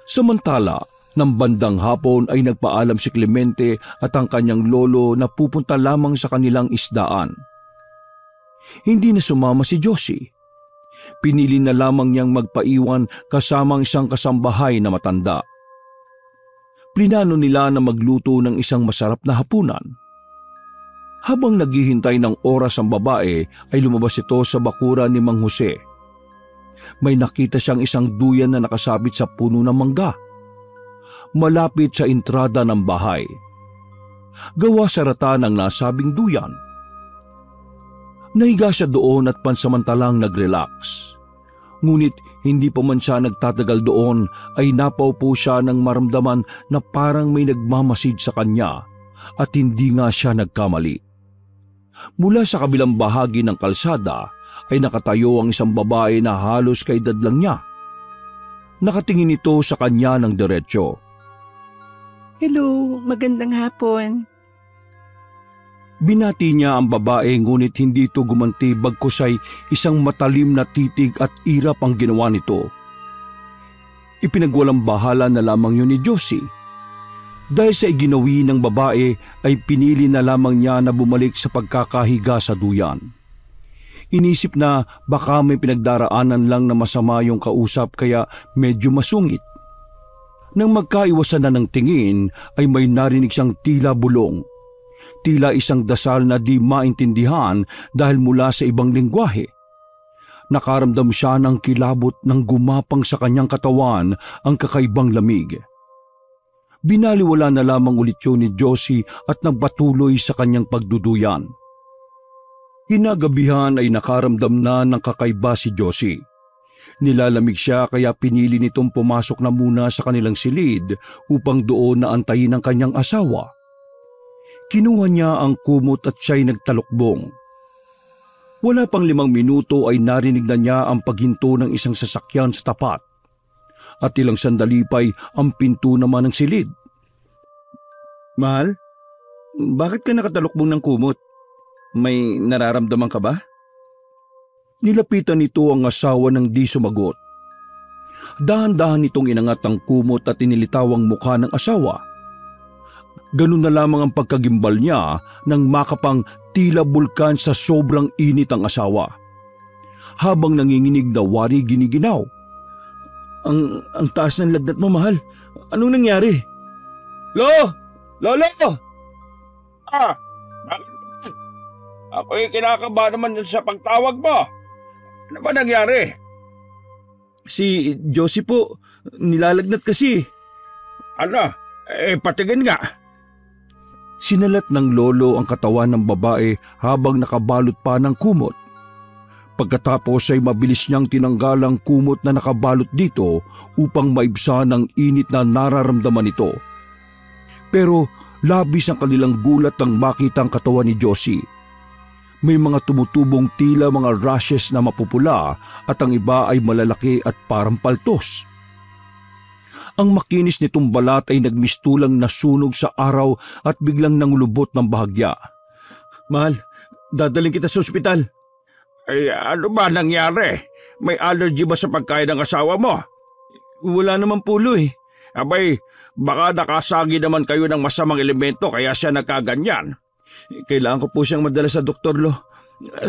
Samantala, ng bandang hapon ay nagpaalam si Clemente at ang kanyang lolo na pupunta lamang sa kanilang isdaan. Hindi na sumama si Josie. Pinili na lamang niyang magpaiwan kasama ang isang kasambahay na matanda. Plinano nila na magluto ng isang masarap na hapunan. Habang naghihintay ng oras ang babae ay lumabas ito sa bakuran ni Mang Jose. May nakita siyang isang duyan na nakasabit sa puno ng mangga, malapit sa entrada ng bahay. Gawa sa rata ng nasabing duyan. Nahiga siya doon at pansamantalang nag-relax. Ngunit hindi pa man siya nagtatagal doon ay napaupo siya nang maramdaman na parang may nagmamasid sa kanya at hindi nga siya nagkamali. Mula sa kabilang bahagi ng kalsada ay nakatayo ang isang babae na halos kaedad lang niya. Nakatingin ito sa kanya ng diretsyo. Hello, magandang hapon. Binati niya ang babae ngunit hindi ito gumanti bagkus ay isang matalim na titig at irap ang ginawa nito. Ipinagwalang bahala na lamang yun ni Josie. Dahil sa iginawi ng babae ay pinili na lamang niya na bumalik sa pagkakahiga sa duyan. Inisip na baka may pinagdaraanan lang na masama yung kausap kaya medyo masungit. Nang magkaiwasan na ng tingin ay may narinig siyang tila bulong. Tila isang dasal na di maintindihan dahil mula sa ibang lengguwahe. Nakaramdam siya ng kilabot ng gumapang sa kanyang katawan ang kakaibang lamig. Binaliwala na lamang ulit yun ni Josie at nagpatuloy sa kanyang pagduduyan. Kinagabihan ay nakaramdam na ng kakaiba si Josie. Nilalamig siya kaya pinili nitong pumasok na muna sa kanilang silid upang doon na antayin ang kanyang asawa. Kinuha niya ang kumot at siya'y nagtalokbong. Wala pang 5 minuto ay narinig na niya ang paghinto ng isang sasakyan sa tapat. At ilang sandali pa'y ang pinto naman ng silid. Mahal, bakit ka nakatalokbong ng kumot? May nararamdaman ka ba? Nilapitan nito ang asawa ng di sumagot. Dahan-dahan nitong inangat ang kumot at inilitaw ang mukha ng asawa. Ganun na lamang ang pagkagimbal niya nang makapang tila bulkan sa sobrang init ang asawa. Habang nanginginig na wari giniginaw. Ang taas ng lagnat mo, mahal. Anong nangyari? Lolo! Ako'y kinakaba naman sa pagtawag mo. Ano ba nangyari? Si Josie po, nilalagnat kasi. Ano? Patingin nga. Sinalat ng lolo ang katawan ng babae habang nakabalot pa ng kumot. Pagkatapos ay mabilis niyang tinanggal ang kumot na nakabalot dito upang maibsan ang init na nararamdaman nito. Pero labis ang kanilang gulat nang makita ang katawan ni Josie. May mga tumutubong tila mga rashes na mapupula at ang iba ay malalaki at parang paltos. Ang makinis nitong balat ay nagmistulang nasunog sa araw at biglang nangulubot ng bahagya. Mahal, dadaling kita sa ospital. Ano ba nangyari? May allergy ba sa pagkain ng asawa mo? Wala naman pulo eh. Abay, baka nakasagi naman kayo ng masamang elemento kaya siya nagkaganyan. Kailangan ko po siyang madala sa doktor, Lo.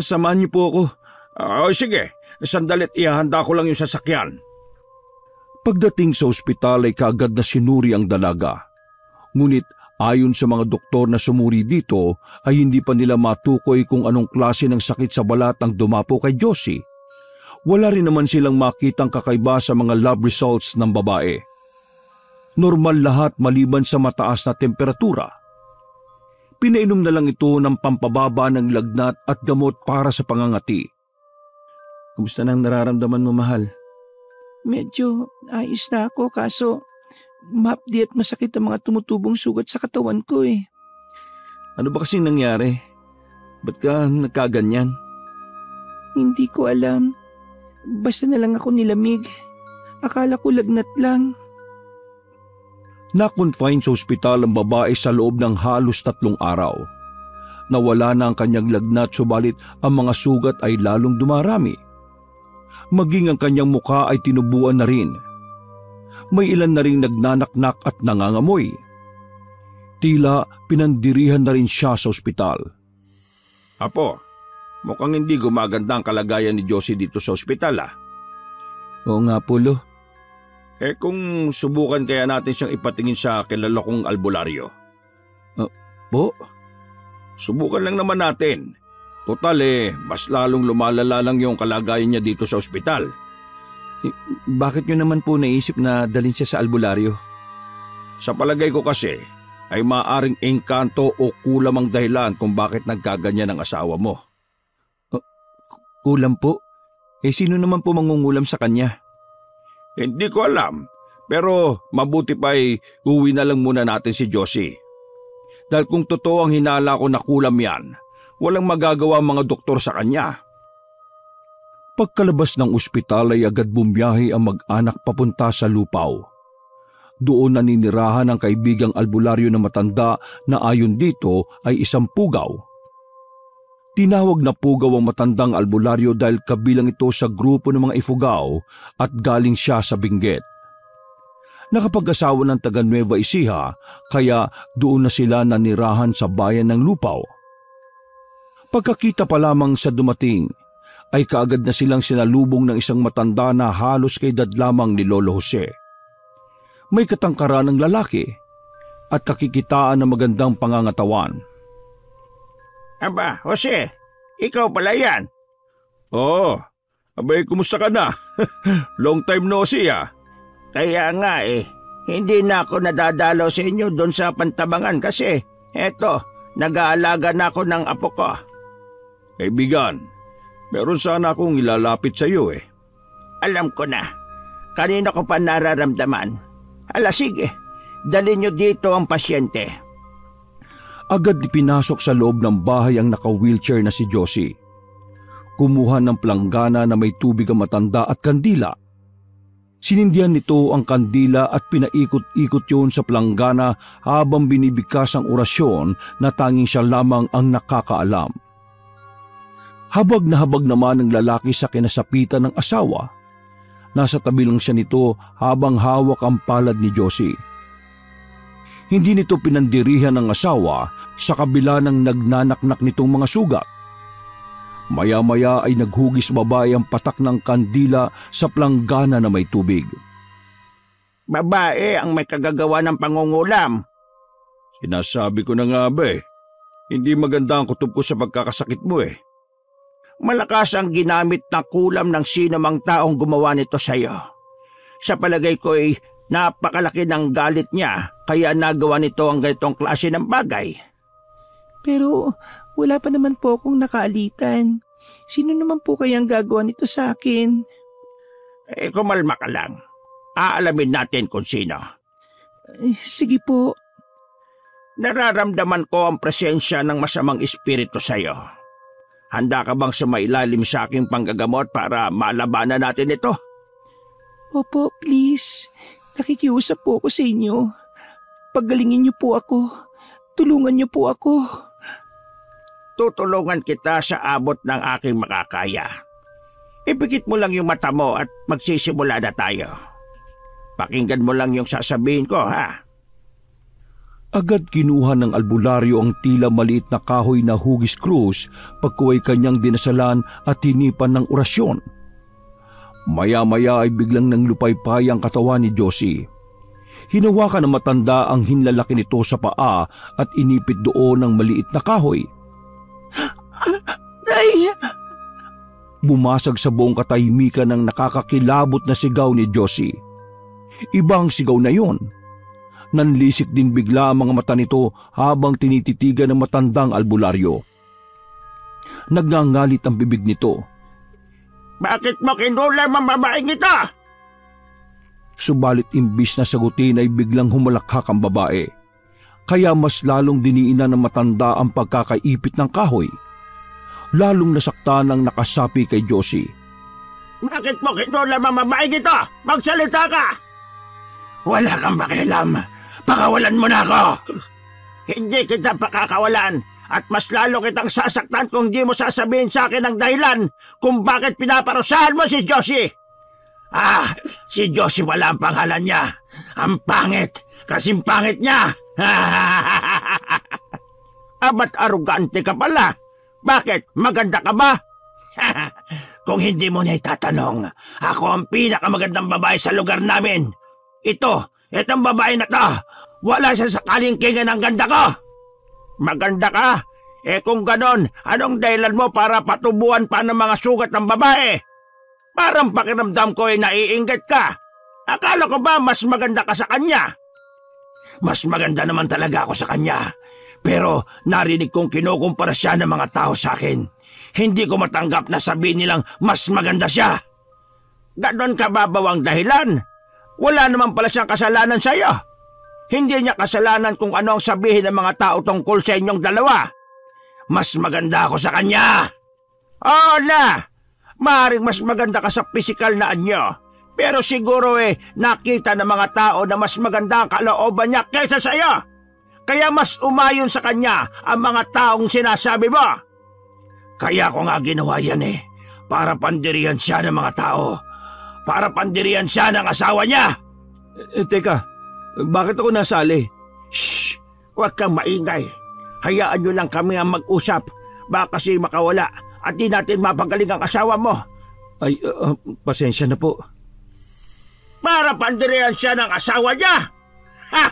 Samahan niyo po ako. Sige, sandalit ihahanda ko lang yung sasakyan. Pagdating sa ospital ay kaagad na sinuri ang dalaga. Ngunit ayon sa mga doktor na sumuri dito ay hindi pa nila matukoy kung anong klase ng sakit sa balat ang dumapo kay Josie. Wala rin naman silang makitang kakaiba sa mga lab results ng babae. Normal lahat maliban sa mataas na temperatura. Pinainom na lang ito ng pampababa ng lagnat at gamot para sa pangangati. Kumusta nang nararamdaman mo, mahal? Medyo ayos na ako kaso mapdi at masakit ang mga tumutubong sugat sa katawan ko eh. Ano ba kasing nangyari? Ba't ka nagkaganyan? Hindi ko alam. Basta na lang ako nilamig. Akala ko lagnat lang. Na-confine sa ospital ang babae sa loob ng halos 3 araw. Nawala na ang kanyang lagnat subalit ang mga sugat ay lalong dumarami. Maging ang kanyang muka ay tinubuan na rin. May ilan na rin nagnanaknak at nangangamoy. Tila pinandirihan na rin siya sa ospital. Apo, mukhang hindi gumaganda ang kalagayan ni Josie dito sa ospital Oo nga po, Lo. Kung subukan kaya natin siyang ipatingin sa kilala kong albularyo. Po? Subukan lang naman natin. Total mas lalong lumalala lang yung kalagayan niya dito sa ospital. Bakit nyo naman po naisip na dalhin siya sa albularyo? Sa palagay ko kasi ay maaring engkanto o kulam ang dahilan kung bakit nagkaganyan ang asawa mo. Kulam po? Sino naman po mangungulam sa kanya? Hindi ko alam, pero mabuti pa uwi na lang muna natin si Josie. Dahil kung totoo ang hinala ko na kulam yan, walang magagawa ang mga doktor sa kanya. Pagkalabas ng ospital ay agad bumiyahe ang mag-anak papunta sa Lupaw. Doon naninirahan ang kaibigang albularyo na matanda na ayon dito ay isang pugaw. Tinawag na pugaw ang matandang albularyo dahil kabilang ito sa grupo ng mga ifugaw at galing siya sa Benguet. Nakapag-asawa ng taga Nueva Ecija kaya doon na sila nanirahan sa bayan ng Lupaw. Pagkakita pa lamang sa dumating ay kaagad na silang sinalubong ng isang matanda na halos kay edad lamang ni Lolo Jose. May katangkaran ng lalaki at kakikitaan ng magandang pangangatawan. Aba, Jose, ikaw pala yan. Oo, abay kumusta ka na? Long time no see Kaya nga hindi na ako nadadalaw sa inyo doon sa Pantabangan kasi eto, nag-aalaga na ako ng apo ko. Kaibigan, meron sana akong ilalapit sa iyo Alam ko na, kanina ko pa nararamdaman. Sige, dalhin niyo dito ang pasyente. Agad ipinasok sa loob ng bahay ang naka-wheelchair na si Josie. Kumuha ng planggana na may tubig ang matanda at kandila. Sinindihan nito ang kandila at pinaikot-ikot yun sa planggana habang binibigkas ang orasyon na tanging siya lamang ang nakakaalam. Habag na habag naman ng lalaki sa kinasapitan ng asawa. Nasa tabi lang siya nito habang hawak ang palad ni Josie. Hindi nito pinandirihan ng asawa sa kabila ng nagnanaknak nitong mga sugat. Maya-maya ay naghugis babae ang patak ng kandila sa planggana na may tubig. Babae ang may kagagawa ng pangungulam. Sinasabi ko na nga ba hindi maganda ang kutob ko sa pagkakasakit mo Malakas ang ginamit na kulam ng sino mang taong gumawa nito sa iyo. Sa palagay ko Napakalaki ng galit niya kaya nagawa nito ang ganitong klase ng bagay. Pero wala pa naman po akong nakaalitan. Sino naman po kayang gagawa nito sa akin? Kumalma ka lang. Aalamin natin kung sino. Sige po. Nararamdaman ko ang presensya ng masamang espiritu sa iyo. Handa ka bang sumailalim sa aking panggagamot para malabanan natin ito? Opo, please. Nakikiusap po ako sa inyo. Paggalingin niyo po ako. Tulungan niyo po ako. Tutulungan kita sa abot ng aking makakaya. Ipikit mo lang yung mata mo at magsisimula na tayo. Pakinggan mo lang yung sasabihin ko, ha? Agad kinuha ng albularyo ang tila maliit na kahoy na hugis krus pagkuway kanyang dinasalan at tinipan ng orasyon. Maya-maya ay biglang nanglupaypay ang katawan ni Josie. Hinawakan ng matanda ang hinlalaki nito sa paa at inipit doon ng maliit na kahoy. Ay! Bumasag sa buong katahimikan ng nakakakilabot na sigaw ni Josie. Ibang sigaw na yon. Nanlisik din bigla ang mga mata nito habang tinititigan ng matandang albularyo. Nagngangalit ang bibig nito. Bakit mo kinulam ang babaeng ito? Subalit imbis na sagutin ay biglang humalakhak ang babae. Kaya mas lalong diniinan ng matanda ang pagkakaipit ng kahoy. Lalong nasaktan ang nakasapi kay Josie. Bakit mo kinulam ang babaeng ito? Magsalita ka! Wala kang pakialam. Pakawalan mo na ako. Hindi kita pakakawalan at mas lalo kitang sasaktan kung di mo sasabihin sa akin ang dahilan kung bakit pinaparusahan mo si Josie. Si Josie wala ang pangalan niya. Ang pangit, kasing pangit niya. Ba't arugante ka pala? Bakit? Maganda ka ba? Kung hindi mo na itatanong, ako ang pinakamagandang babae sa lugar namin. Itong babae na to, wala siya sa kalingkingan ng ganda ko. Maganda ka? Kung ganon, anong dahilan mo para patubuan pa ng mga sugat ng babae? Parang pakiramdam ko ay naiinggit ka. Akala ko ba mas maganda ka sa kanya? Mas maganda naman talaga ako sa kanya. Pero narinig kong kinukumpara siya ng mga tao sa akin. Hindi ko matanggap na sabihin nilang mas maganda siya. Ganon ka ba bawang dahilan? Wala naman pala siyang kasalanan sa iyo. Hindi niya kasalanan kung ano ang sabihin ng mga tao tungkol sa inyong dalawa. Mas maganda ako sa kanya. Oo na! Maaaring mas maganda ka sa pisikal na anyo. Pero siguro nakita ng mga tao na mas maganda ang kalooban niya kaysa sa iyo. Kaya mas umayon sa kanya ang mga taong sinasabi mo. Kaya ko nga ginawa yan para pandirian siya ng mga tao. Para pandirian siya ng asawa niya. Teka, bakit ako nasali? Shh! Huwag kang maingay. Hayaan nyo lang kami ang mag-usap. Baka kasi makawala at di natin mapagaling ang asawa mo. Ay, pasensya na po. Para pandirian siya ng asawa niya? Ha!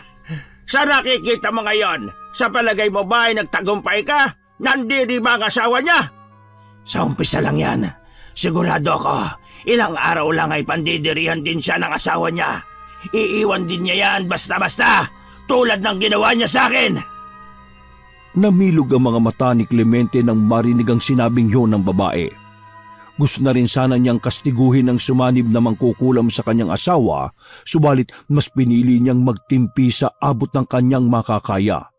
Sa nakikita mo ngayon, sa palagay mo ba ay nagtagumpay ka? Nandiri ba ang asawa niya? Sa umpisa lang yan. Sigurado ako, ilang araw lang ay pandidirihan din siya ng asawa niya. Iiwan din niya yan basta-basta, tulad ng ginawa niya sa akin. Namilog ang mga mata ni Clemente nang marinig ang sinabing yun ng babae. Gusto na rin sana niyang kastiguhin ang sumanib na mangkukulam sa kanyang asawa, subalit mas pinili niyang magtimpi sa abot ng kanyang makakaya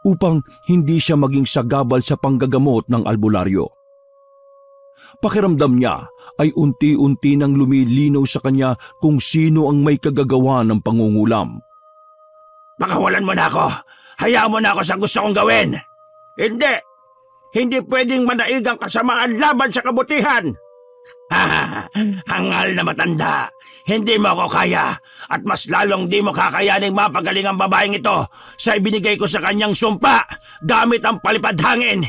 upang hindi siya maging sagabal sa panggagamot ng albularyo. Pakiramdam niya ay unti-unti nang lumilinaw sa kanya kung sino ang may kagagawa ng pangungulam. Pakawalan mo na ako! Hayaan mo na ako sa gusto kong gawin! Hindi! Hindi pwedeng manaig ang kasamaan laban sa kabutihan! Hangal na matanda! Hindi mo ako kaya at mas lalong di mo kakayaning mapagaling ang babaeng ito sa ibinigay ko sa kanyang sumpa gamit ang palipad hangin.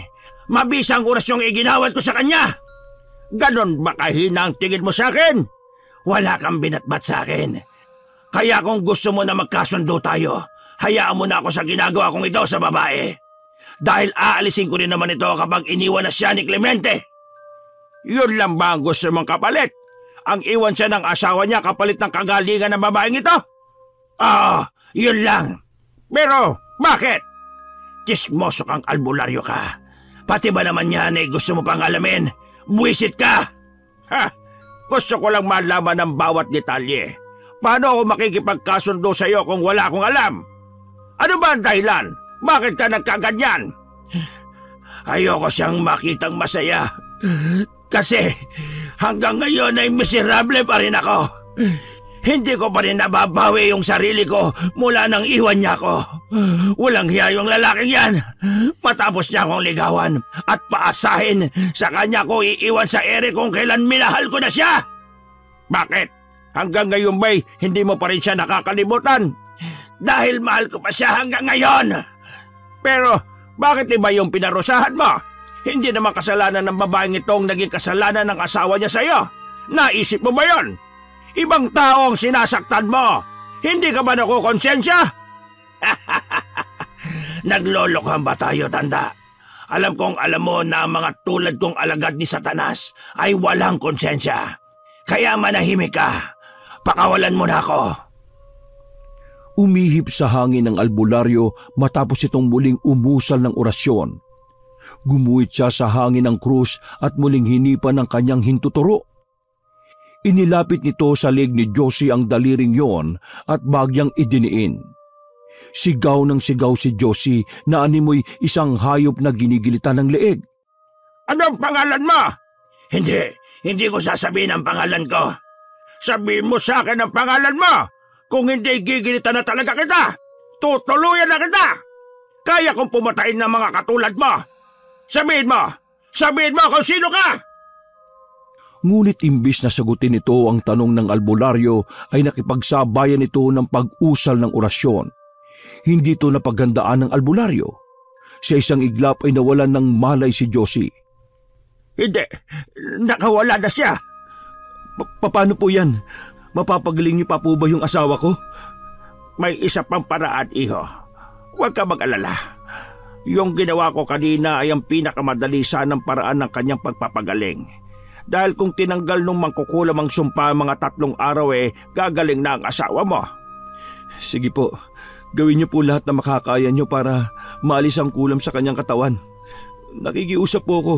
Mabisang orasyong iginawad ko sa kanya! Ganon ba kahina ang tingin mo sa akin? Wala kang binatbat sa akin. Kaya kung gusto mo na magkasundo tayo, hayaan mo na ako sa ginagawa kong ito sa babae. Dahil aalisin ko rin naman ito kapag iniwan na siya ni Clemente. Yun lang ba ang gusto mong kapalit? Ang iwan siya ng asawa niya kapalit ng kagalingan ng babaeng ito? Yun lang. Pero bakit? Chismoso kang albularyo ka. Pati ba naman yan gusto mo pang alamin? Buwisit ka! Ha! Gusto ko lang malaman ng bawat detalye. Paano ako makikipagkasundo sa iyo kung wala akong alam? Ano ba ang dahilan? Bakit ka nagkaganyan? Ayoko siyang makitang masaya. Kasi hanggang ngayon ay miserable pa rin ako. Hindi ko pa rin nababawi yung sarili ko mula nang iwan niya ako. Walang hiya yung lalaking yan. Matapos niya akong ligawan at paasahin, sa kanya ko iiwan sa ere kung kailan minahal ko na siya. Bakit? Hanggang ngayon ba'y hindi mo pa rin siya nakakalimutan? Dahil mahal ko pa siya hanggang ngayon. Pero bakit iba yung pinarusahan mo? Hindi naman kasalanan ng babaeng itong naging kasalanan ng asawa niya sa iyo. Naisip mo ba yon? Ibang tao ang sinasaktan mo. Hindi ka ba nakukonsensya? Naglolokohan ba tayo, tanda? Alam kong alam mo na mga tulad kong alagad ni Satanas ay walang konsensya. Kaya manahimik ka. Pakawalan mo na ako. Umihip sa hangin ng albularyo matapos itong muling umusal ng orasyon. Gumuhit siya sa hangin ng krus at muling hinipan ng kanyang hintuturo. Inilapit nito sa leeg ni Josie ang daliring yon at bagyang idiniin. Sigaw ng sigaw si Josie na animoy isang hayop na ginigilitan ng leeg. Anong pangalan mo? Hindi ko sasabihin ang pangalan ko. Sabihin mo sa akin ang pangalan mo. Kung hindi, gigilitan na talaga kita. Tutuluyan na kita. Kaya kong pumatayin ng mga katulad mo. Sabihin mo kung sino ka. Ngunit imbis na sagutin nito ang tanong ng albularyo ay nakipagsabayan ito ng pag-usal ng orasyon. Hindi ito napaghandaan ng albularyo. Sa isang iglap ay nawalan ng malay si Josie. Hindi, nakawala na siya. Paano po yan? Mapapagaling niyo pa po ba yung asawa ko? May isa pang paraan, iho. Huwag ka mag-alala. Yung ginawa ko kanina ay ang pinakamadali sanang paraan ng kanyang pagpapagaling. Dahil kung tinanggal nung mangkukulam ang sumpa mga 3 araw gagaling na ang asawa mo. Sige po, gawin niyo po lahat na makakaya niyo para maalis ang kulam sa kanyang katawan. Nakikiusap po ako.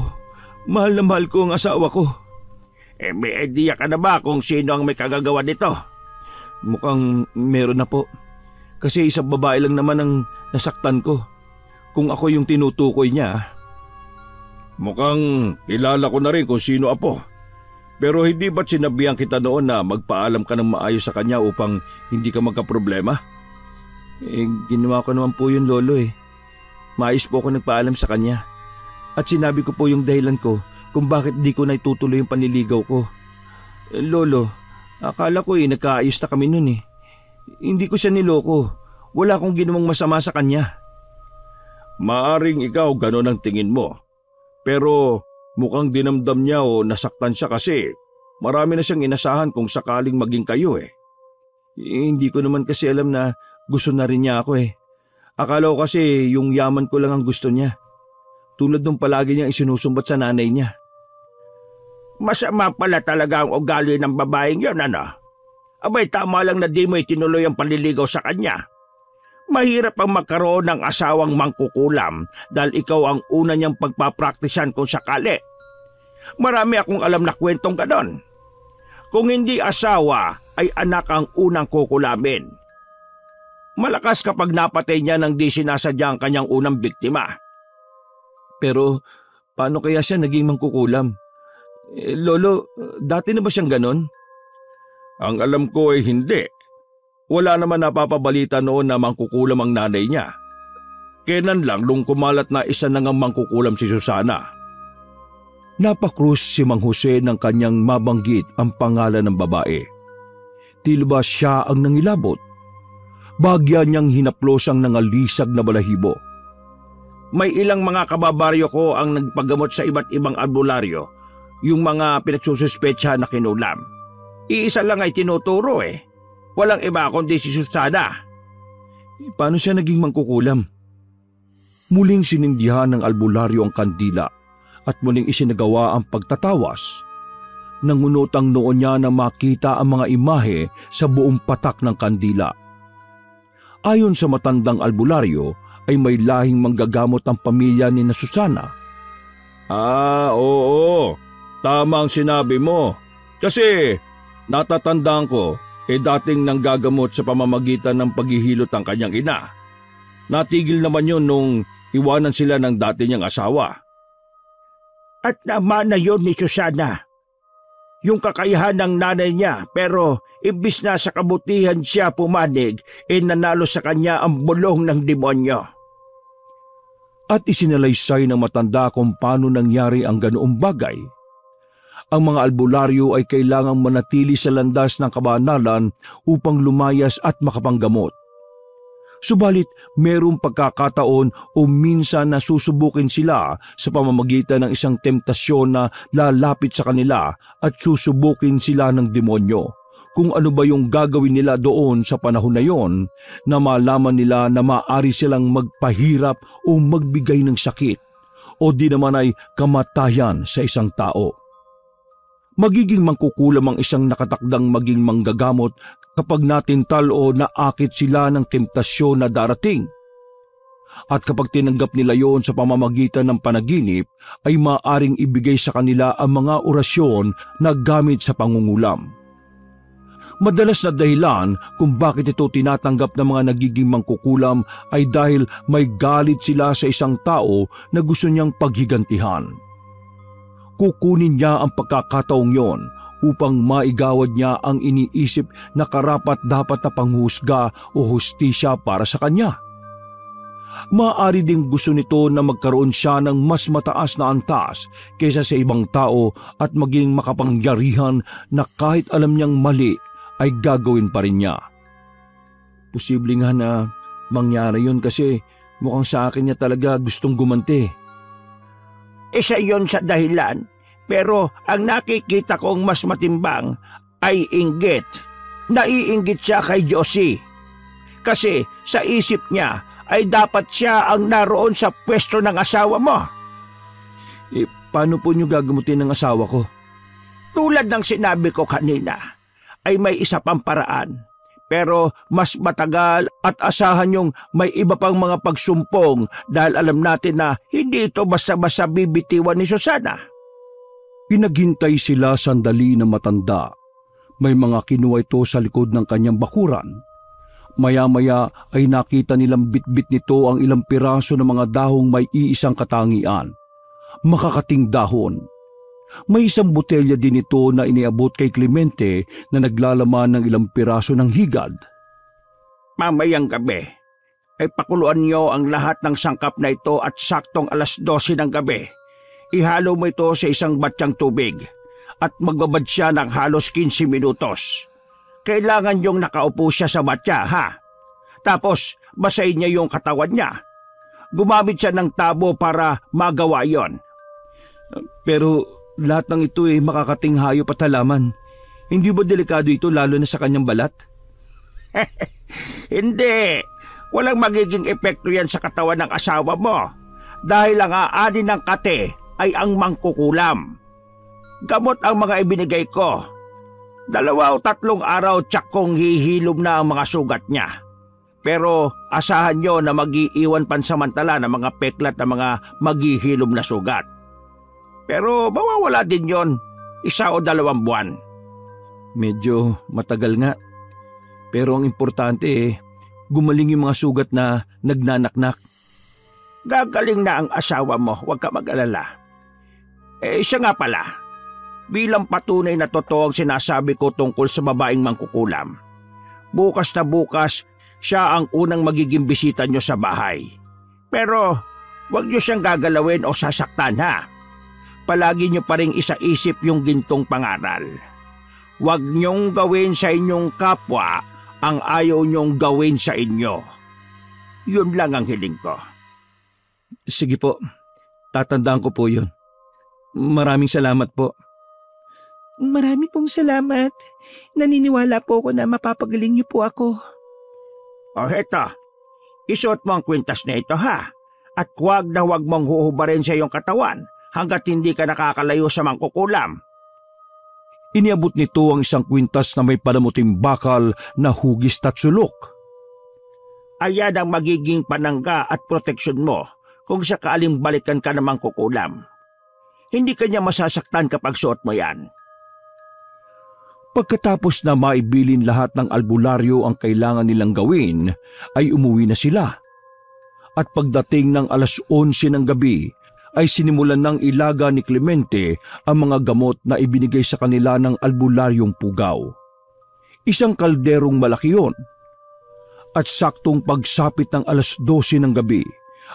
Mahal na mahal ko ang asawa ko. May idea ka na ba kung sino ang may kagagawa nito? Mukhang meron na po. Kasi isang babae lang naman ang nasaktan ko. Kung ako yung tinutukoy niya. Mukhang kilala ko na rin kung sino, apo. Pero hindi ba't sinabihan kita noon na magpaalam ka ng maayos sa kanya upang hindi ka magkaproblema? Ginawa ko naman po yun, Lolo. Maayos po ako nagpaalam sa kanya. At sinabi ko po yung dahilan ko kung bakit di ko naitutuloy yung panliligaw ko. Lolo, akala ko nagkaayos na kami nun. Hindi ko siya niloko. Wala akong ginawang masama sa kanya. Maaring ikaw ganon ang tingin mo. Pero mukhang dinamdam niya o nasaktan siya kasi marami na siyang inasahan kung sakaling maging kayo. Hindi ko naman kasi alam na gusto na rin niya ako. Akala ko kasi yung yaman ko lang ang gusto niya. Tulad nung palagi niyang isinusumbat sa nanay niya. Masama pala talaga ang ugali ng babaeng yon, ano? Abay, tama lang na di mo itinuloy ang panliligaw sa kanya. Mahirap ang magkaroon ng asawang mangkukulam dahil ikaw ang una niyang pagpapraktisan kung sakali. Marami akong alam na kwentong ganon. Kung hindi asawa, ay anak ang unang kukulamin. Malakas kapag napatay niya nang di sinasadya ang kanyang unang biktima. Pero paano kaya siya naging mangkukulam? Lolo, dati na ba siyang ganon? Ang alam ko ay hindi. Wala naman napapabalita noon na mangkukulam ang nanay niya. Kailan lang nung kumalat na isa na ngang mangkukulam si Susana. Napakrus si Mang Jose ng kanyang mabanggit ang pangalan ng babae. Tila ba siya ang nangilabot? Bagya niyang hinaplos ang nangalisag na balahibo. May ilang mga kababaryo ko ang nagpagamot sa iba't ibang albularyo, yung mga pinagsususpetsa na kinulam. Iisa lang ay tinuturo. Walang iba kundi si Susana. Paano siya naging mangkukulam? Muling sinindihan ng albularyo ang kandila at muling isinagawa ang pagtatawas. Nangunot ang noon niya na makita ang mga imahe sa buong patak ng kandila. Ayon sa matandang albularyo ay may lahing manggagamot ang pamilya ni na Susana. Oo. Tama ang sinabi mo. Kasi natatandaan ko, dating nanggagamot sa pamamagitan ng paghihilot ang kanyang ina. Natigil naman yun nung iwanan sila ng dati niyang asawa. At naman na yun ni Susana. Yung kakayahan ng nanay niya, pero imbis na sa kabutihan siya pumanig, nanalo sa kanya ang bulong ng demonyo. At isinalaysay ng matanda kung paano nangyari ang ganoong bagay. Ang mga albularyo ay kailangang manatili sa landas ng kabanalan upang lumayas at makapanggamot. Subalit mayroong pagkakataon o minsan na susubukin sila sa pamamagitan ng isang temptasyon na lalapit sa kanila at susubukin sila ng demonyo. Kung ano ba yung gagawin nila doon sa panahon na yon, na malaman nila na maaari silang magpahirap o magbigay ng sakit o di naman ay kamatayan sa isang tao. Magiging mangkukulam ang isang nakatakdang maging manggagamot kapag natintal o naakit sila ng temptasyon na darating. At kapag tinanggap nila yon sa pamamagitan ng panaginip, ay maaring ibigay sa kanila ang mga orasyon na gamit sa pangungulam. Madalas na dahilan kung bakit ito tinatanggap ng mga nagiging mangkukulam ay dahil may galit sila sa isang tao na gusto niyang paghigantihan. Kukunin niya ang pagkakataong yon upang maigawad niya ang iniisip na karapat-dapat na panghusga o hustisya para sa kanya. Maaari ding gusto nito na magkaroon siya ng mas mataas na antas kaysa sa ibang tao at maging makapangyarihan na kahit alam niyang mali ay gagawin pa rin niya. Posible nga na mangyari yun kasi mukhang sa akin niya talaga gustong gumanti. Isa yon sa dahilan, pero ang nakikita kong mas matimbang ay inggit. Naiinggit siya kay Josie. Kasi sa isip niya ay dapat siya ang naroon sa pwesto ng asawa mo. Paano po niyo gagamutin ng asawa ko? Tulad ng sinabi ko kanina, ay may isa pang paraan. Pero mas matagal at asahan yung may iba pang mga pagsumpong dahil alam natin na hindi ito basta-basta bibitiwan ni Susana. Pinaghintay sila sandali na matanda. May mga kinuha ito sa likod ng kanyang bakuran. Maya-maya ay nakita nilang bitbit nito ang ilang piraso ng mga dahong may iisang katangian. Makakating dahon. May isang botelya din ito na iniabot kay Clemente na naglalaman ng ilang piraso ng higad. Mamayang gabi, ay pakuluan niyo ang lahat ng sangkap na ito at saktong 12:00 ng gabi. Ihalo mo ito sa isang batsyang tubig at magbabad siya ng halos 15 minutos. Kailangan yung nakaupo siya sa batya, ha? Tapos basahin niya yung katawan niya. Gumamit siya ng tabo para magawa yon. Pero lahat ng ito ay makakating hayop at halaman. Hindi ba delikado ito lalo na sa kanyang balat? Hindi. Walang magiging epekto yan sa katawan ng asawa mo dahil ang aani ng kate ay ang mangkukulam. Gamot ang mga ibinigay ko. 2 o 3 araw tsak kong hihilom na ang mga sugat niya. Pero asahan nyo na mag-iiwan pansamantala ng mga peklat na mga maghihilom na sugat. Pero mawawala din yon 1 o 2 buwan. Medyo matagal nga. Pero ang importante gumaling yung mga sugat na nagnanaknak. Gagaling na ang asawa mo, huwag ka mag-alala. Siya nga pala, bilang patunay na totoo ang sinasabi ko tungkol sa babaeng mangkukulam. Bukas na bukas, siya ang unang magiging bisita nyo sa bahay. Pero huwag nyo siyang gagalawin o sasaktan, ha? Palagi nyo pa rin isaisip yung gintong pangaral. Huwag nyong gawin sa inyong kapwa ang ayaw nyong gawin sa inyo. Yun lang ang hiling ko. Sige po, tatandaan ko po yun. Maraming salamat po. Marami pong salamat. Naniniwala po ako na mapapagaling niyo po ako. O heto, isuot mo ang kwintas na ito, ha? At huwag na huwag mong huhubarin sa iyong katawan hanggat hindi ka nakakalayo sa mangkukulam. Iniabot nito ang isang kwintas na may palamuting bakal na hugis at sulok. Ayan ang magiging panangga at proteksyon mo kung sakaling balikan ka namang kukulam. Hindi ka niya masasaktan kapag suot mo yan. Pagkatapos na maibilin lahat ng albularyo ang kailangan nilang gawin, ay umuwi na sila. At pagdating ng 11:00 ng gabi, ay sinimulan ng ilaga ni Clemente ang mga gamot na ibinigay sa kanila ng albularyong pugaw. Isang kalderong malaki yun. At saktong pagsapit ng 12:00 ng gabi,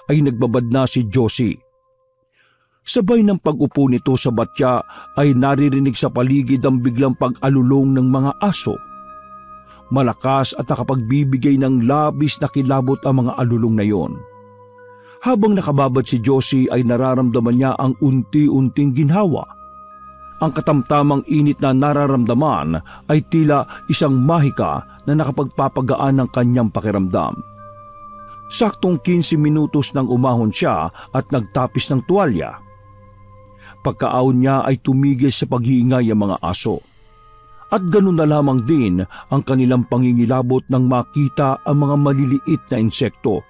ay nagbabad na si Josie. Sabay ng pag-upo nito sa batya ay naririnig sa paligid ang biglang pag-alulong ng mga aso. Malakas at nakapagbibigay ng labis na kilabot ang mga alulong na yon. Habang nakababad si Josie ay nararamdaman niya ang unti-unting ginhawa. Ang katamtamang init na nararamdaman ay tila isang mahika na nakapagpapagaan ng kanyang pakiramdam. Saktong 15 minutos nang umahon siya at nagtapis ng tuwalya. Pagkaahon niya ay tumigil sa pag-iingay ang mga aso. At ganun na lamang din ang kanilang pangingilabot nang makita ang mga maliliit na insekto.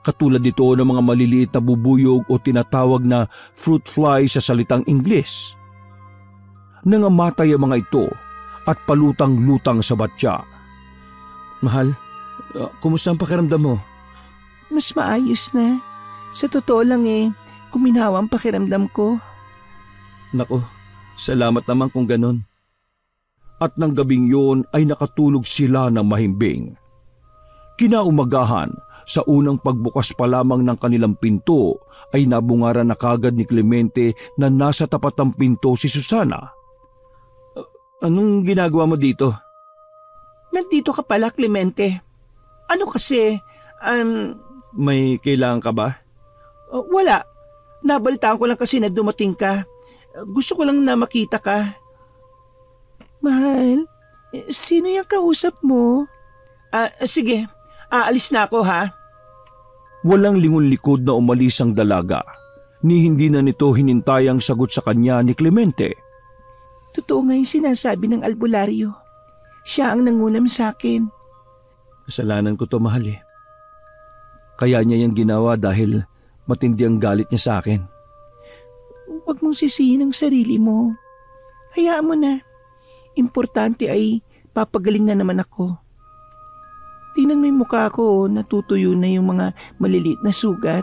Katulad dito ng mga maliliit na bubuyog o tinatawag na fruit fly sa salitang Ingles. Nangamatay ang mga ito at palutang-lutang sa batya. Mahal, kumusta ang pakiramdam mo? Mas maayos na. Sa totoo lang kuminawa ang pakiramdam ko. Nako, salamat naman kung ganon. At nang gabing yun ay nakatulog sila ng mahimbing. Kinaumagahan, sa unang pagbukas pa lamang ng kanilang pinto ay nabungaran na kagad ni Clemente na nasa tapat ng pinto si Susana. Anong ginagawa mo dito? Nandito ka pala, Clemente. Ano kasi, May kailangan ka ba? Wala. Nabalitaan ko lang kasi na dumating ka. Gusto ko lang na makita ka. Mahal, sino yung kausap mo? Sige, aalis na ako ha. Walang lingon-likod na umalis ang dalaga, ni hindi na nito hinintay ang sagot sa kanya ni Clemente. Totoo nga yung sinasabi ng albularyo. Siya ang nangulam sa akin. Kasalanan ko to, mahal eh. Kaya niya yung ginawa dahil matindi ang galit niya sa akin. Huwag mong sisihin ang sarili mo. Hayaan mo na. Importante ay papagaling na naman ako. Tingnan mo yung mukha ko, natutuyo na yung mga maliliit na sugat.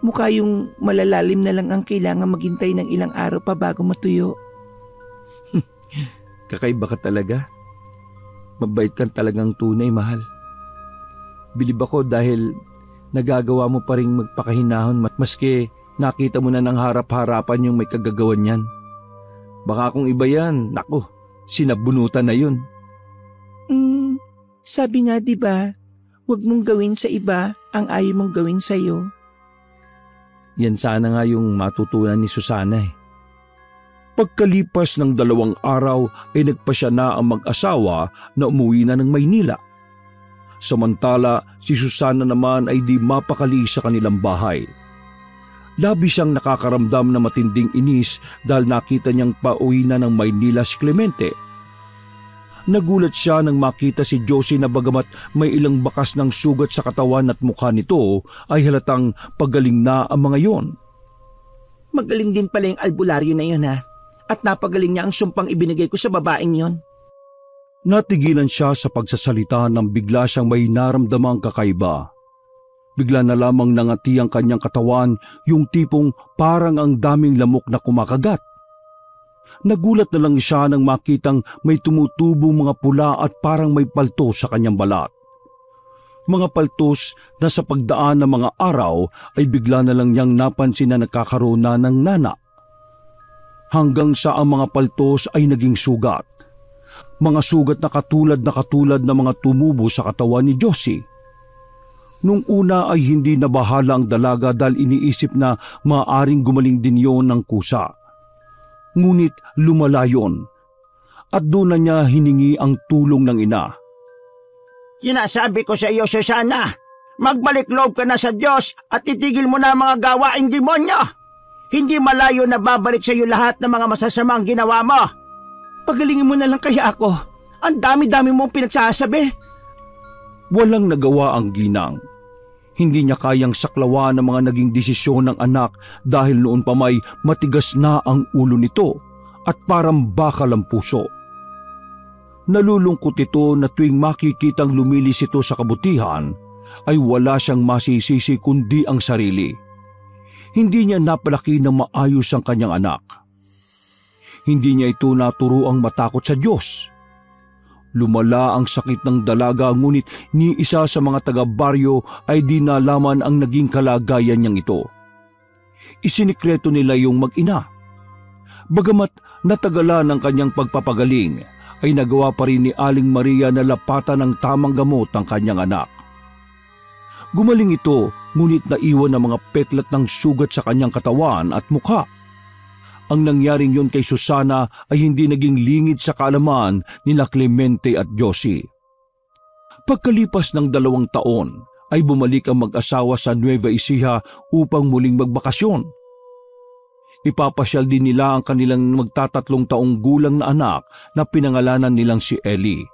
Mukha yung malalalim na lang ang kailangan maghintay ng ilang araw pa bago matuyo. Kakaiba ka talaga. Mabait kang talagang tunay, mahal. Bilib ako dahil nagagawa mo pa rin magpakahinahon maski nakita mo na ng harap-harapan yung may kagagawan yan. Baka kung iba yan, naku, sinabunutan na yun. Sabi nga diba, huwag mong gawin sa iba ang ayaw mong gawin sa'yo. Yan sana nga yung matutunan ni Susana eh. Pagkalipas ng 2 araw ay nagpasya na ang mag-asawa na umuwi na ng Maynila. Samantala, si Susana naman ay di mapakali sa kanilang bahay. Labis siyang nakakaramdam na matinding inis dahil nakita niyang pauwi na ng Maynila si Clemente. Nagulat siya nang makita si Josie na bagamat may ilang bakas ng sugat sa katawan at mukha nito ay halatang pagaling na ang mga yon. Magaling din pala yung albularyo na yun ha. At napagaling niya ang sumpang ibinigay ko sa babaeng yon. Natigilan siya sa pagsasalita nang bigla siyang may naramdamang kakaiba. Bigla na lamang nangati ang kanyang katawan, yung tipong parang ang daming lamok na kumakagat. Nagulat na lang siya nang makitang may tumutubong mga pula at parang may paltos sa kanyang balat. Mga paltos na sa pagdaan ng mga araw ay bigla na lang niyang napansin na nagkakaroon na ng nana. Hanggang sa ang mga paltos ay naging sugat. Mga sugat na katulad ng mga tumubo sa katawan ni Josie. Nung una ay hindi nabahala ang dalaga dahil iniisip na maaaring gumaling din yon ng kusa. Ngunit lumala yon at doon na niya hiningi ang tulong ng ina. Sinasabi ko sa iyo, Susana, magbalik loob ka na sa Diyos at itigil mo na ang mga gawaing demonyo. Hindi malayo na babalik sa iyo lahat ng mga masasamang ginawa mo. Pagalingin mo na lang kaya ako. Ang dami-dami mong pinagsasabi. Walang nagawa ang ginang. Hindi niya kayang saklawan ang mga naging desisyon ng anak dahil noon pa may matigas na ang ulo nito at parang bakal ang puso. Nalulungkot ito na tuwing makikitang lumilis ito sa kabutihan ay wala siyang masisisi kundi ang sarili. Hindi niya napalaki ng maayos ang kanyang anak. Hindi niya ito naturuang matakot sa Diyos. Lumala ang sakit ng dalaga ngunit ni isa sa mga taga-baryo ay di nalaman ang naging kalagayan niyang ito. Isinikreto nila yung mag-ina. Bagamat natagalan ang kanyang pagpapagaling, ay nagawa pa rin ni Aling Maria na lapatan ng tamang gamot ang kanyang anak. Gumaling ito ngunit naiwan ang mga peklat ng sugat sa kanyang katawan at mukha. Ang nangyaring yon kay Susana ay hindi naging lingid sa kaalaman nila Clemente at Josie. Pagkalipas ng 2 taon ay bumalik ang mag-asawa sa Nueva Ecija upang muling magbakasyon. Ipapasyal din nila ang kanilang magtatatlong taong gulang na anak na pinangalanan nilang si Ellie.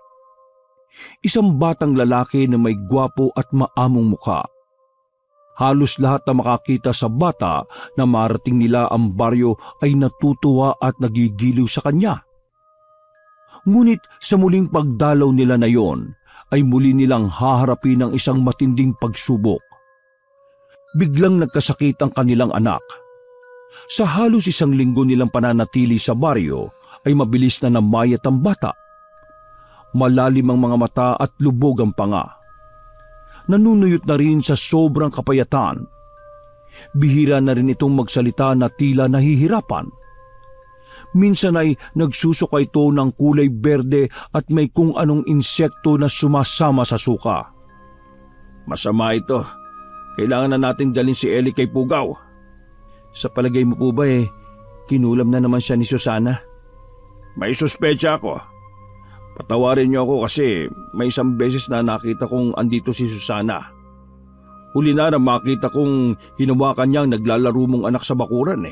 Isang batang lalaki na may gwapo at maamong mukha. Halos lahat na makakita sa bata na marating nila ang baryo ay natutuwa at nagigiliw sa kanya. Ngunit sa muling pagdalaw nila na yon, ay muli nilang haharapin ang isang matinding pagsubok. Biglang nagkasakit ang kanilang anak. Sa halos 1 linggo nilang pananatili sa baryo, ay mabilis na namayat ang bata. Malalim ang mga mata at lubog ang panga. Nanunuyot na rin sa sobrang kapayatan. Bihira na rin itong magsalita na tila nahihirapan. Minsan ay nagsusuka ito ng kulay berde at may kung anong insekto na sumasama sa suka. Masama ito. Kailangan na natin dalhin si Ellie kay Pugaw. Sa palagay mo po ba kinulam na naman siya ni Susana? May suspecha ako. Patawarin niyo ako kasi may isang beses na nakita kong andito si Susana. Huli na makita kong hinawakan niyang naglalaro mong anak sa bakuran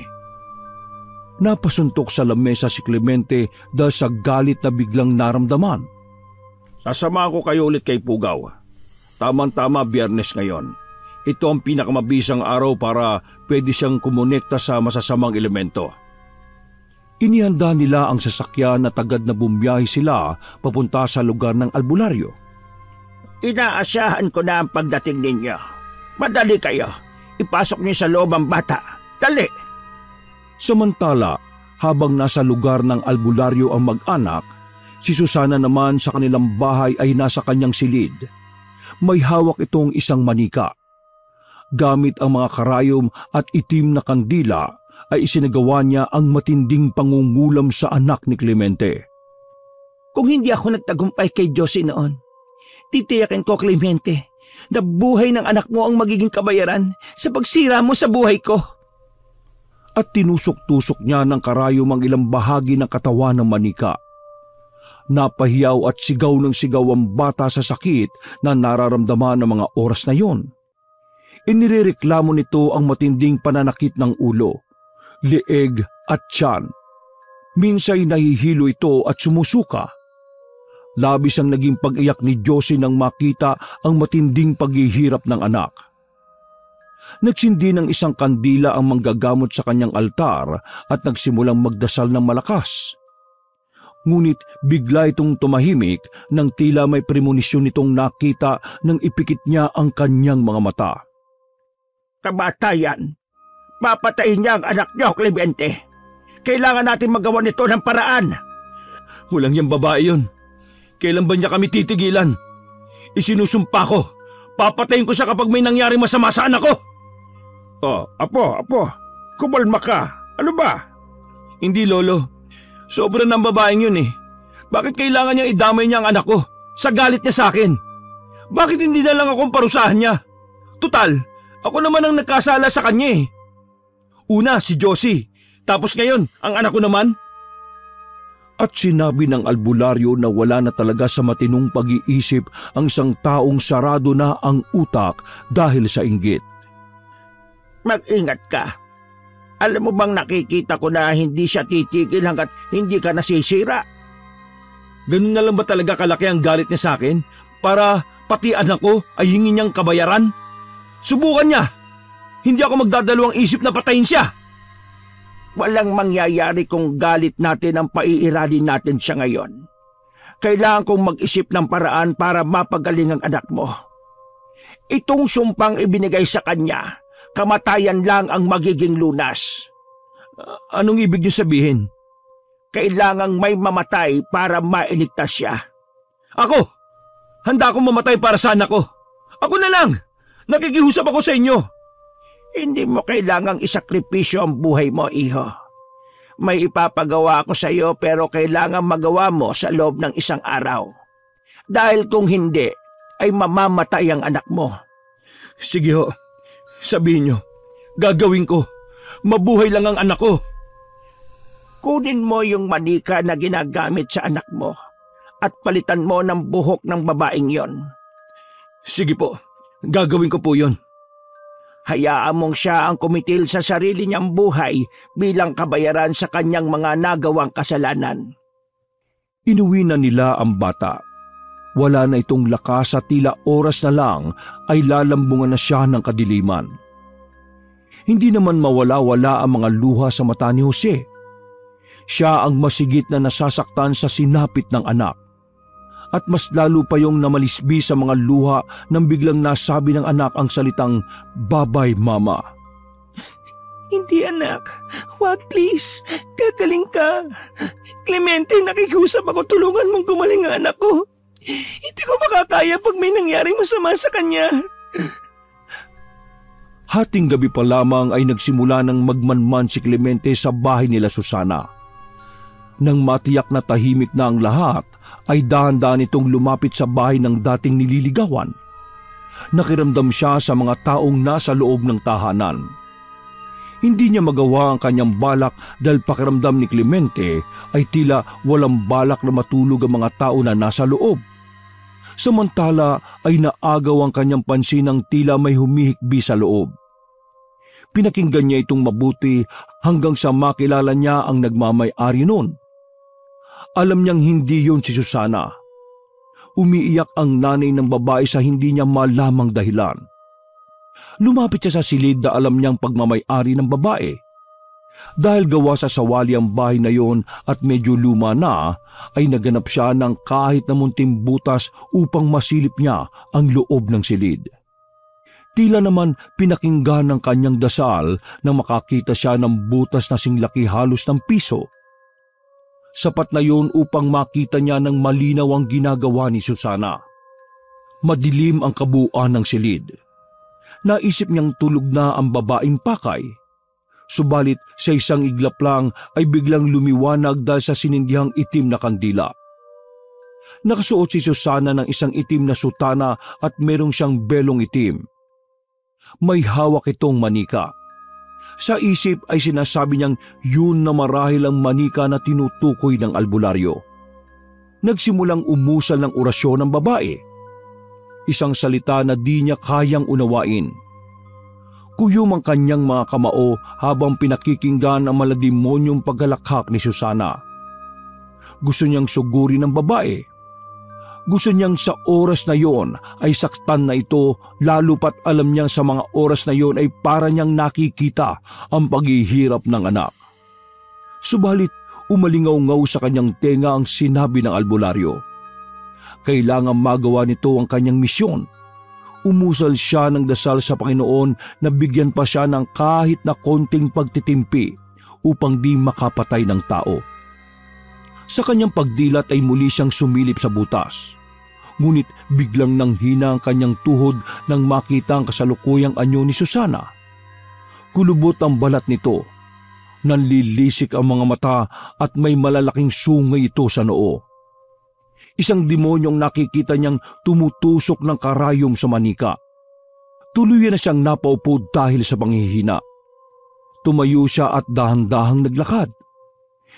Napasuntok sa lamesa si Clemente dahil sa galit na biglang naramdaman. Sasama ko kayo ulit kay Pugaw. Tamang-tama Biyernes ngayon. Ito ang pinakamabisang araw para pwede siyang kumonekta sa masasamang elemento. Inihanda nila ang sasakyan na tagad na bumiyahe sila papunta sa lugar ng albularyo. Inaasyahan ko na ang pagdating ninyo. Madali kayo. Ipasok niyo sa loob ang bata. Dali! Samantala, habang nasa lugar ng albularyo ang mag-anak, si Susana naman sa kanilang bahay ay nasa kanyang silid. May hawak itong isang manika. Gamit ang mga karayom at itim na kandila, ay isinagawa niya ang matinding pangungulam sa anak ni Clemente. Kung hindi ako nagtagumpay kay Josie noon, titiyakin ko, Clemente, na buhay ng anak mo ang magiging kabayaran sa pagsira mo sa buhay ko. At tinusok-tusok niya ng karayom ang ilang bahagi ng katawan ng manika. Napahiyaw at sigaw ng sigaw ang bata sa sakit na nararamdaman ng mga oras na yon. Inirereklamo nito ang matinding pananakit ng ulo, leeg at tiyan. Minsay nahihilo ito at sumusuka. Labis ang naging pag-iyak ni Josie nang makita ang matinding paghihirap ng anak. Nagsindi ng isang kandila ang manggagamot sa kanyang altar at nagsimulang magdasal ng malakas. Ngunit bigla itong tumahimik nang tila may premonisyon nitong nakita nang ipikit niya ang kanyang mga mata. Kamatayan! Papatayin niya ang anak niyo, Clemente. Kailangan natin magawa nito ng paraan. Walang yung babae yun. Kailan ba niya kami titigilan? Isinusumpa ko. Papatayin ko siya kapag may nangyari masama sa anak ko. Oh, apo. Kumalma ka. Ano ba? Hindi, Lolo. Sobra ng babaeng yun Bakit kailangan niyang idamay niya ang anak ko? Sa galit niya sa akin. Bakit hindi na lang akong parusahan niya? Tutal, ako naman ang nagkasala sa kanya Una, si Josie. Tapos ngayon, ang anak ko naman. At sinabi ng albularyo na wala na talaga sa matinong pag-iisip ang isang taong sarado na ang utak dahil sa inggit. Mag-ingat ka. Alam mo bang nakikita ko na hindi siya titigil hanggat hindi ka nasisira? Ganun na lang ba talaga kalaki ang galit niya sa akin? Para pati anak ko ay hingi niyang kabayaran? Subukan niya! Hindi ako magdadalawang isip na patayin siya! Walang mangyayari kung galit natin ang paiiralin natin siya ngayon. Kailangan kong mag-isip ng paraan para mapagaling ang anak mo. Itong sumpang ibinigay sa kanya, kamatayan lang ang magiging lunas. Anong ibig niyo sabihin? Kailangang may mamatay para mailigtas siya. Ako! Handa akong mamatay para sa anak ko! Ako na lang! Nakikihusap ako sa inyo! Hindi mo kailangang isakripisyo ang buhay mo, iho. May ipapagawa ako sa iyo pero kailangan magawa mo sa loob ng 1 araw. Dahil kung hindi, ay mamamatay ang anak mo. Sige ho, sabihin niyo, gagawin ko. Mabuhay lang ang anak ko. Kunin mo yung manika na ginagamit sa anak mo at palitan mo ng buhok ng babaeng yon. Sige po, gagawin ko po yon. Hayaan mong siya ang kumitil sa sarili niyang buhay bilang kabayaran sa kanyang mga nagawang kasalanan. Inuwi na nila ang bata. Wala na itong lakas at tila oras na lang ay lalambungan na siya ng kadiliman. Hindi naman mawala-wala ang mga luha sa mata ni Jose. Siya ang masigit na nasasaktan sa sinapit ng anak. At mas lalo pa yung namalisbi sa mga luha nang biglang nasabi ng anak ang salitang, "Babay, Mama." Hindi anak, huwag please, gagaling ka. Clemente, nakikiusap ako, tulungan mong gumaling ang anak ko. Hindi ko makakaya pag may nangyaring masama sa kanya. Hating gabi pa lamang ay nagsimula ng magmanman si Clemente sa bahay nila Susana. Nang matiyak na tahimik na ang lahat, ay dahan-dahan itong lumapit sa bahay ng dating nililigawan. Nakiramdam siya sa mga taong nasa loob ng tahanan. Hindi niya magawa ang kanyang balak dahil pakiramdam ni Clemente ay tila walang balak na matulog ang mga tao na nasa loob. Samantala ay naagaw ang kanyang pansin ng tila may humihikbi sa loob. Pinakinggan niya itong mabuti hanggang sa makilala niya ang nagmamay-ari noon. Alam niyang hindi yon si Susana. Umiiyak ang nanay ng babae sa hindi niya malamang dahilan. Lumapit siya sa silid na alam niyang pagmamay-ari ng babae. Dahil gawa sa sawali ang bahay na yon at medyo luma na, ay naganap siya ng kahit na munting butas upang masilip niya ang loob ng silid. Tila naman pinakinggan ng kanyang dasal nang makakita siya ng butas na singlaki halos ng piso. Sapat na yon upang makita niya ng malinaw ang ginagawa ni Susana. Madilim ang kabuuan ng silid. Naisip niyang tulog na ang babaeng pakay. Subalit sa isang iglap lang ay biglang lumiwanag dahil sa sinindihang itim na kandila. Nakasuot si Susana ng isang itim na sutana at merong siyang belong itim. May hawak itong manika. Sa isip ay sinasabi niyang yun na marahil ang manika na tinutukoy ng albularyo. Nagsimulang umusal ng orasyon ng babae. Isang salita na di niya kayang unawain. Kuyom ang kanyang mga kamao habang pinakikinggan ang malademonyong paggalakhak ni Susana. Gusto niyang sugurin ng babae. Gusto niyang sa oras na yon ay saktan na ito, lalo pat alam niyang sa mga oras na yon ay para niyang nakikita ang paghihirap ng anak. Subalit umalingaw-ngaw sa kanyang tenga ang sinabi ng albularyo. Kailangan magawa nito ang kanyang misyon. Umusal siya ng dasal sa Panginoon na bigyan pa siya ng kahit na konting pagtitimpi upang di makapatay ng tao. Sa kanyang pagdilat ay muli siyang sumilip sa butas. Ngunit biglang nanghina ang kanyang tuhod nang makita ang kasalukuyang anyo ni Susana. Kulubot ang balat nito. Nanlilisik ang mga mata at may malalaking sungay ito sa noo. Isang demonyong nakikita niyang tumutusok ng karayom sa manika. Tuluyan na siyang napaupo dahil sa panghihina. Tumayo siya at dahan-dahang naglakad.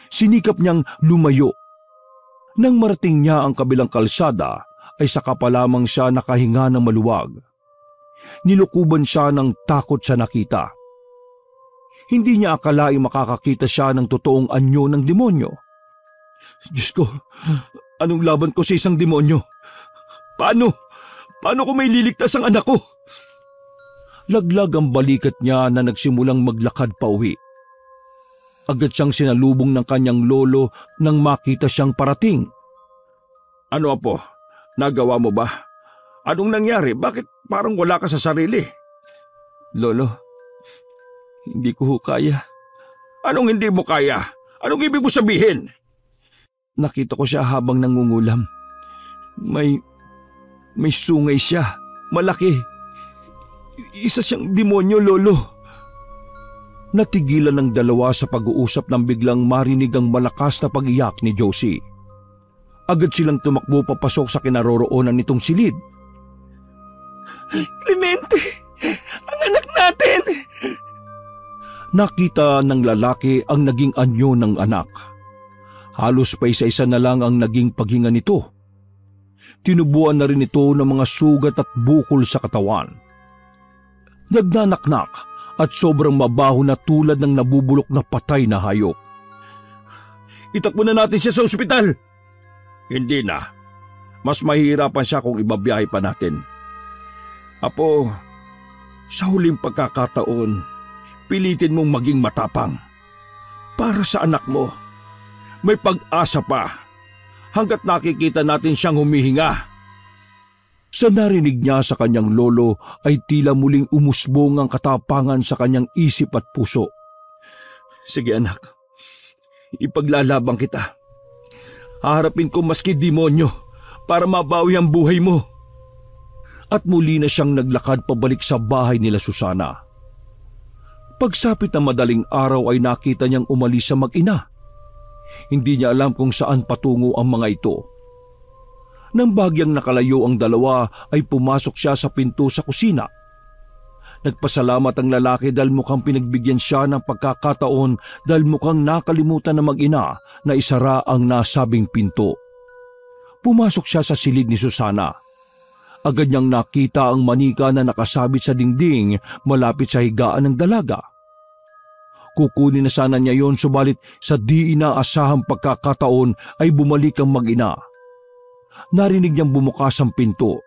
Sinikap niyang lumayo. Nang marating niya ang kabilang kalsada, ay saka pa lamang siya nakahinga ng maluwag. Nilukuban siya ng takot sa nakita. Hindi niya akalaing makakakita siya ng totoong anyo ng demonyo. Diyos ko, anong laban ko sa isang demonyo? Paano ko may liligtas ang anak ko? Laglag ang balikat niya na nagsimulang maglakad pa uwi. Agad siyang sinalubong ng kanyang lolo nang makita siyang parating. Ano apo? Nagawa mo ba? Anong nangyari? Bakit parang wala ka sa sarili? Lolo, hindi ko ho kaya. Anong hindi mo kaya? Anong ibig mo sabihin? Nakita ko siya habang nangungulam. May sungay siya. Malaki. Isa siyang demonyo, Lolo. Natigilan ng dalawa sa pag-uusap nang biglang marinig ang malakas na pag-iyak ni Josie. Agad silang tumakbo papasok sa kinaroroonan nitong silid. Clemente! Ang anak natin! Nakita ng lalaki ang naging anyo ng anak. Halos pa isa-isa na lang ang naging paghinga nito. Tinubuan na rin ito ng mga sugat at bukol sa katawan. Nagnanaknak at sobrang mabaho na tulad ng nabubulok na patay na hayop. Itakbo na natin siya sa ospital. Hindi na. Mas mahihirapan siya kung ibabiyahe pa natin. Apo, sa huling pagkakataon, pilitin mong maging matapang. Para sa anak mo, may pag-asa pa hanggat nakikita natin siyang humihinga. Sa narinig niya sa kanyang lolo ay tila muling umusbong ang katapangan sa kanyang isip at puso. Sige anak, ipaglalabang kita. Haharapin ko maski demonyo para mabawi ang buhay mo. At muli na siyang naglakad pabalik sa bahay nila Susana. Pagsapit ng madaling araw ay nakita niyang umalis sa mag-ina. Hindi niya alam kung saan patungo ang mga ito. Nang bagyang nakalayo ang dalawa ay pumasok siya sa pinto sa kusina. Nagpasalamat ang lalaki dahil mukhang pinagbigyan siya ng pagkakataon dahil mukhang nakalimutan na mag-ina na isara ang nasabing pinto. Pumasok siya sa silid ni Susana. Agad niyang nakita ang manika na nakasabit sa dingding malapit sa higaan ng dalaga. Kukunin na sana niya yon subalit sa di inaasahang pagkakataon ay bumalik ang mag-ina. Narinig niyang bumukas ang pinto.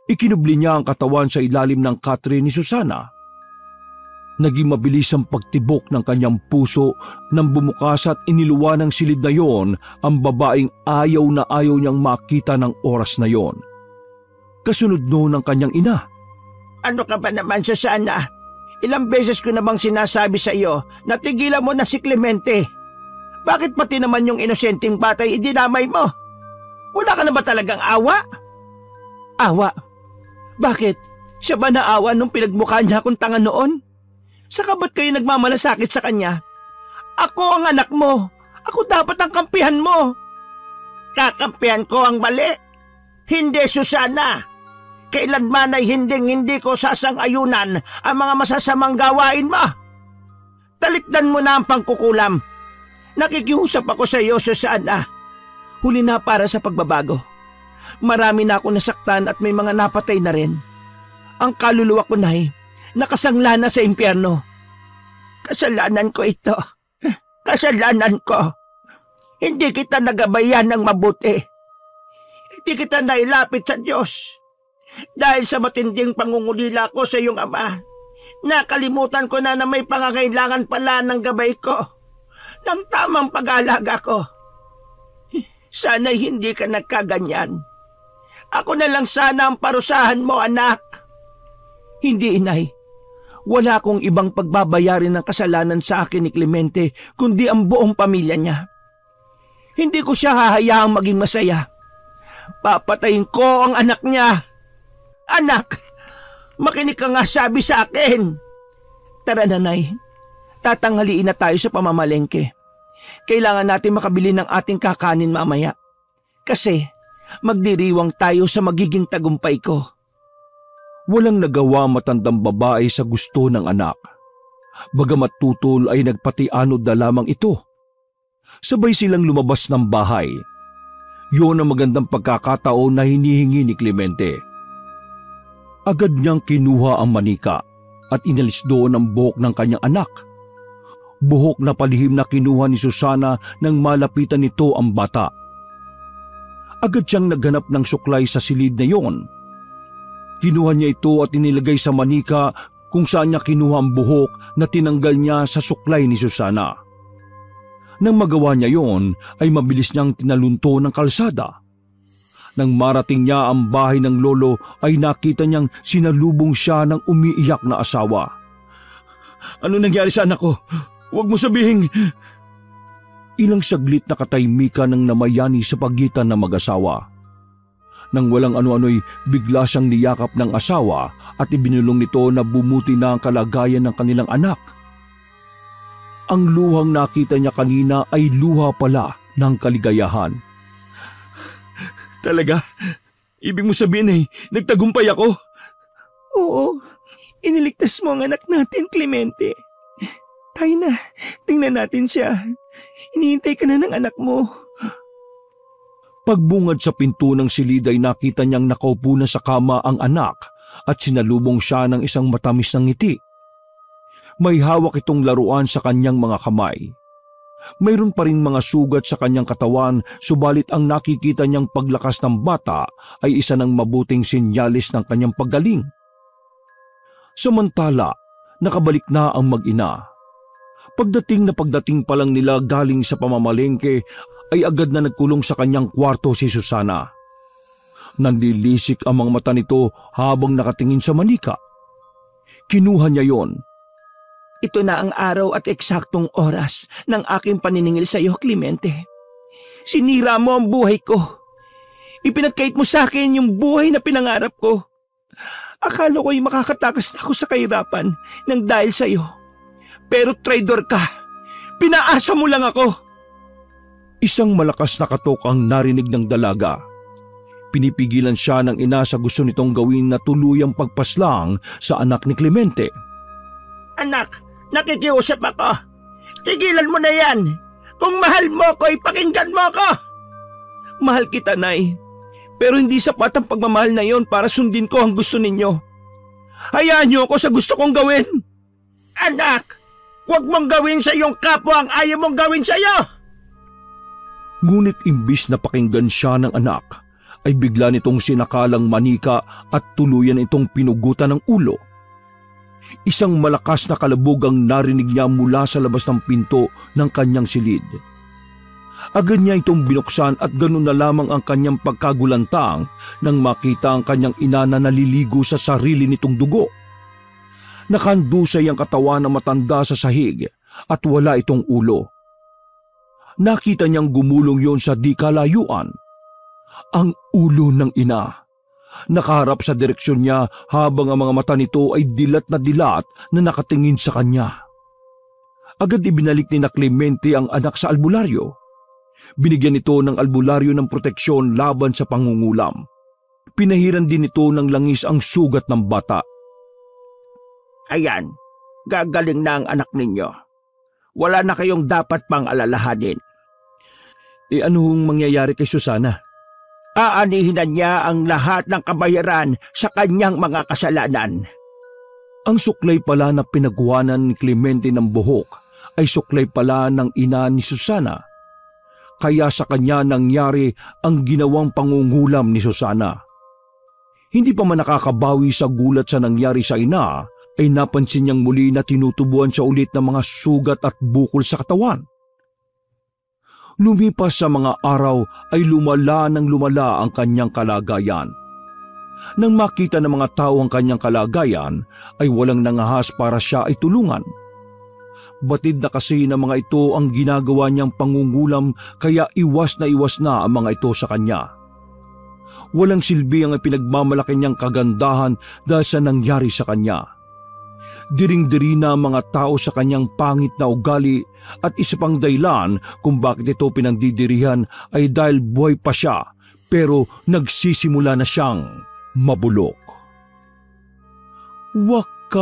Ikinubli niya ang katawan sa ilalim ng katre ni Susana. Naging mabilis ang pagtibok ng kanyang puso nang bumukas at iniluwa ng silid na yon ang babaeng ayaw na ayaw niyang makita ng oras na yon. Kasunod noon ang kanyang ina. Ano ka ba naman, Susana? Ilang beses ko namang sinasabi sa iyo na tigilan mo na si Clemente. Bakit pati naman yung inosenteng batay idinamay mo? Wala ka na ba talagang awa? Awa? Bakit? Siya ba naawa nung pinagmukha niya akong tanga noon? Saka ba't kayo nagmamalasakit sa kanya? Ako ang anak mo. Ako dapat ang kampihan mo. Kakampihan ko ang mali. Hindi, Susana. Kailanman ay hindi ko sasang-ayunan ang mga masasamang gawain mo. Talikdan mo na ang pangkukulam. Nakikiusap ako sa iyo, Susana. Huli na para sa pagbabago. Marami na ako nasaktan at may mga napatay na rin. Ang kaluluwa ko na'y nakasangla na sa impyerno. Kasalanan ko ito. Kasalanan ko. Hindi kita nagabayan ng mabuti. Hindi kita nailapit sa Diyos. Dahil sa matinding pangungulila ko sa iyong ama, nakalimutan ko na may pangangailangan pala ng gabay ko, ng tamang pag-aalaga ko. Sana'y hindi ka nagkaganyan. Ako na lang sana ang parusahan mo, anak. Hindi, inay. Wala akong ibang pagbabayarin ng kasalanan sa akin ni Clemente kundi ang buong pamilya niya. Hindi ko siya hahayaang maging masaya. Papatayin ko ang anak niya. Anak, makinig ka nga sabi sa akin. Tara, nanay. Tatanghaliin na tayo sa pamamalengke. Kailangan natin makabili ng ating kakanin mamaya. Kasi magdiriwang tayo sa magiging tagumpay ko. Walang nagawa matandang babae sa gusto ng anak. Bagamat tutol ay nagpatianod na lamang ito. Sabay silang lumabas ng bahay. Yun ang magandang pagkakataon na hinihingi ni Clemente. Agad niyang kinuha ang manika at inalis doon ang buhok ng kanyang anak. Buhok na palihim na kinuha ni Susana nang malapitan nito ang bata. Agad siyang naghanap ng suklay sa silid na yon Kinuha niya ito at inilagay sa manika kung saan niya kinuha ang buhok na tinanggal niya sa suklay ni Susana. Nang magawa niya yon ay mabilis niyang tinalunto ng kalsada. Nang marating niya ang bahay ng lolo ay nakita niyang sinalubong siya ng umiiyak na asawa. Ano nangyari sa anak ko? Huwag mo sabihin. Ilang saglit na katahimikan ng namayani sa pagitan ng mag-asawa. Nang walang ano-ano'y bigla siyang niyakap ng asawa at ibinulong nito na bumuti na ang kalagayan ng kanilang anak. Ang luhang nakita niya kanina ay luha pala ng kaligayahan. Talaga? Ibig mo sabihin ay nagtagumpay ako? Oo, iniligtas mo ang anak natin, Clemente. Tayo na, tingnan natin siya. Hinihintay ka na ng anak mo. Pagbungad sa pinto ng silid ay nakita niyang nakaupo na sa kama ang anak at sinalubong siya ng isang matamis na ngiti. May hawak itong laruan sa kanyang mga kamay. Mayroon pa rin mga sugat sa kanyang katawan, subalit ang nakikita niyang paglakas ng bata ay isa ng mabuting sinyalis ng kanyang paggaling. Samantala, nakabalik na ang mag-ina. Pagdating pa lang nila galing sa pamamalengke ay agad na nagkulong sa kanyang kwarto si Susana. Nanlilisik ang mga mata nito habang nakatingin sa manika. Kinuha niya yon. Ito na ang araw at eksaktong oras ng aking paniningil sa iyo, Clemente. Sinira mo ang buhay ko. Ipinagkait mo sa akin yung buhay na pinangarap ko. Akala ko'y makakatakas na ako sa kahirapan nang dahil sa iyo. Pero traidor ka. Pinaasa mo lang ako. Isang malakas na katok ang narinig ng dalaga. Pinipigilan siya ng ina sa gusto nitong gawin na tuluyang pagpaslang sa anak ni Clemente. Anak, nakikiusap ako. Tigilan mo na yan. Kung mahal mo ko, ipakinggan mo ako. Mahal kita, Nay. Pero hindi sapat ang pagmamahal na yon para sundin ko ang gusto ninyo. Hayaan niyo ako sa gusto kong gawin. Anak, huwag mong gawin sa iyong kapwa ang ayaw mong gawin sa iyo. Ngunit imbis na pakinggan siya ng anak, ay bigla nitong sinakalang manika at tuluyan itong pinugutan ng ulo. Isang malakas na kalabog ang narinig niya mula sa labas ng pinto ng kanyang silid. Agad niya itong binuksan at ganun na lamang ang kanyang pagkagulantang nang makita ang kanyang ina na naliligo sa sarili nitong dugo. Nakandusay ang katawan ng matanda sa sahig at wala itong ulo. Nakita niyang gumulong yon sa di kalayuan. Ang ulo ng ina. Nakaharap sa direksyon niya habang ang mga mata nito ay dilat na nakatingin sa kanya. Agad ibinalik ni na Clemente ang anak sa albularyo. Binigyan ito ng albularyo ng proteksyon laban sa pangungulam. Pinahiran din ito ng langis ang sugat ng bata. Ayan, gagaling na ang anak ninyo. Wala na kayong dapat pang alalahanin. Anong mangyayari kay Susana? Aanihin na niya ang lahat ng kabayaran sa kanyang mga kasalanan. Ang suklay pala na pinagkuhanan ni Clemente ng buhok ay suklay pala ng ina ni Susana. Kaya sa kanya nangyari ang ginawang pangungulam ni Susana. Hindi pa man nakakabawi sa gulat sa nangyari sa ina, ay napansin niyang muli na tinutubuan siya ulit ng mga sugat at bukol sa katawan. Lumipas sa mga araw ay lumala ang kanyang kalagayan. Nang makita ng mga tao ang kanyang kalagayan, ay walang nangahas para siya ay tulungan. Batid na kasi ng mga ito ang ginagawa niyang pangungulam kaya iwas na ang mga ito sa kanya. Walang silbi ang pinagmamalaki niyang kagandahan dahil sa nangyari sa kanya. Diring-diri na ang mga tao sa kanyang pangit na ugali at isa pang dahilan kung bakit ito pinagdidirihan ay dahil buhay pa siya pero nagsisimula na siyang mabulok. Wakas!